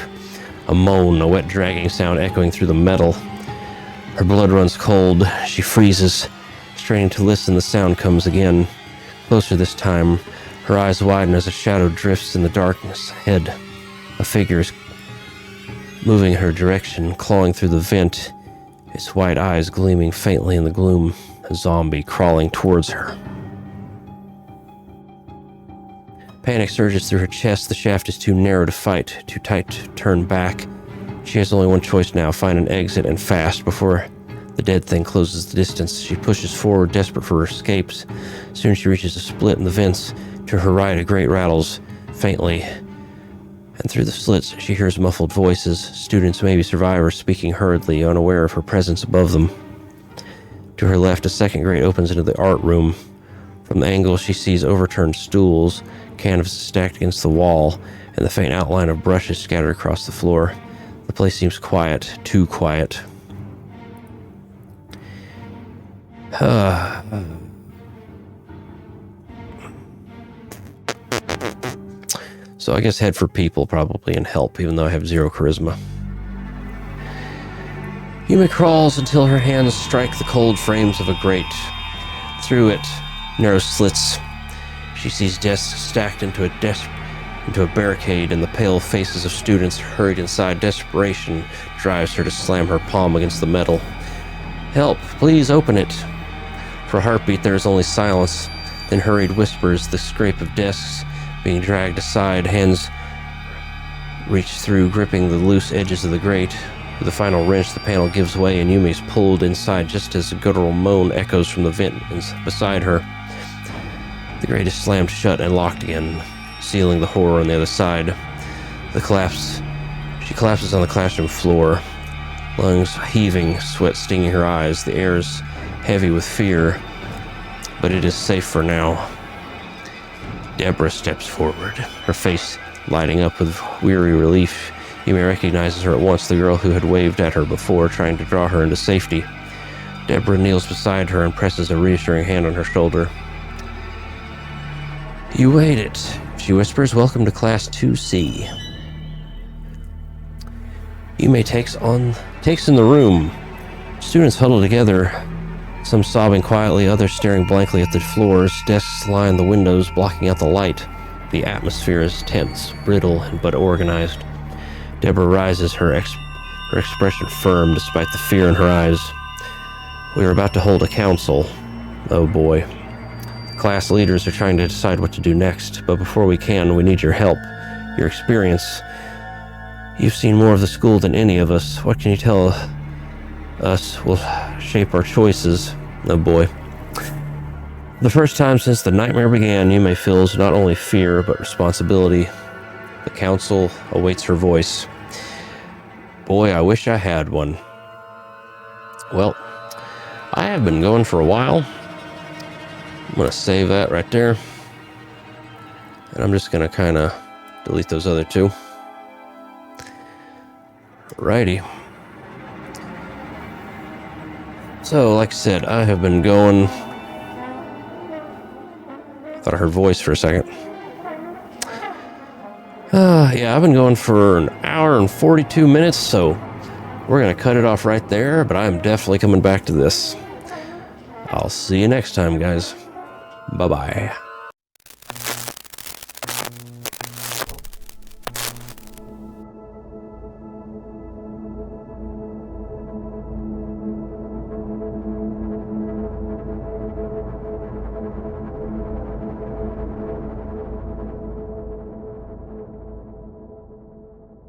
a moan, a wet dragging sound echoing through the metal. Her blood runs cold. She freezes, straining to listen. The sound comes again, closer this time. Her eyes widen as a shadow drifts in the darkness ahead. A figure is moving in her direction, clawing through the vent, its white eyes gleaming faintly in the gloom. A zombie crawling towards her. Panic surges through her chest. The shaft is too narrow to fight, too tight to turn back. She has only one choice now, find an exit, and fast, before the dead thing closes the distance. She pushes forward, desperate for escapes. Soon she reaches a split in the vents. To her right, a grate rattles, faintly, and through the slits she hears muffled voices, students, maybe survivors, speaking hurriedly, unaware of her presence above them. To her left, a second grate opens into the art room. From the angle, she sees overturned stools, canvas stacked against the wall, and the faint outline of brushes scattered across the floor. The place seems quiet, too quiet. So I guess head for people, probably, and help, even though I have 0 charisma. Yume crawls until her hands strike the cold frames of a grate. Through it, narrow slits. She sees desks stacked into a barricade, and the pale faces of students hurried inside. Desperation drives her to slam her palm against the metal. Help, please open it. For a heartbeat, there is only silence, then hurried whispers, the scrape of desks being dragged aside. Hands reach through, gripping the loose edges of the grate. With a final wrench, the panel gives way, and Yumi is pulled inside just as a guttural moan echoes from the vent beside her. grate is slammed shut and locked again, sealing the horror on the other side. She collapses on the classroom floor, lungs heaving, sweat stinging her eyes. The air is heavy with fear, but it is safe for now. Deborah steps forward, her face lighting up with weary relief. Yumi recognizes her at once, the girl who had waved at her before, trying to draw her into safety. Deborah kneels beside her and presses a reassuring hand on her shoulder. "You made it," she whispers. "Welcome to Class 2C. Yumi takes in the room. Students huddle together, some sobbing quietly, others staring blankly at the floors. Desks line the windows, blocking out the light. The atmosphere is tense, brittle, but organized. Deborah rises, her expression firm despite the fear in her eyes. "We are about to hold a council. Oh boy. Class leaders are trying to decide what to do next, but before we can, we need your help, your experience. You've seen more of the school than any of us. What can you tell us will shape our choices? Oh boy. The first time since the nightmare began, Yume feels not only fear, but responsibility. The council awaits her voice. Boy, I wish I had one. Well, I have been going for a while. I'm going to save that right there. And I'm just going to kind of delete those other two. Alrighty. So, like I said, I have been going... I thought I heard voice for a second. Yeah, I've been going for an hour and 42 minutes, so we're going to cut it off right there, but I'm definitely coming back to this. I'll see you next time, guys. Bye-bye.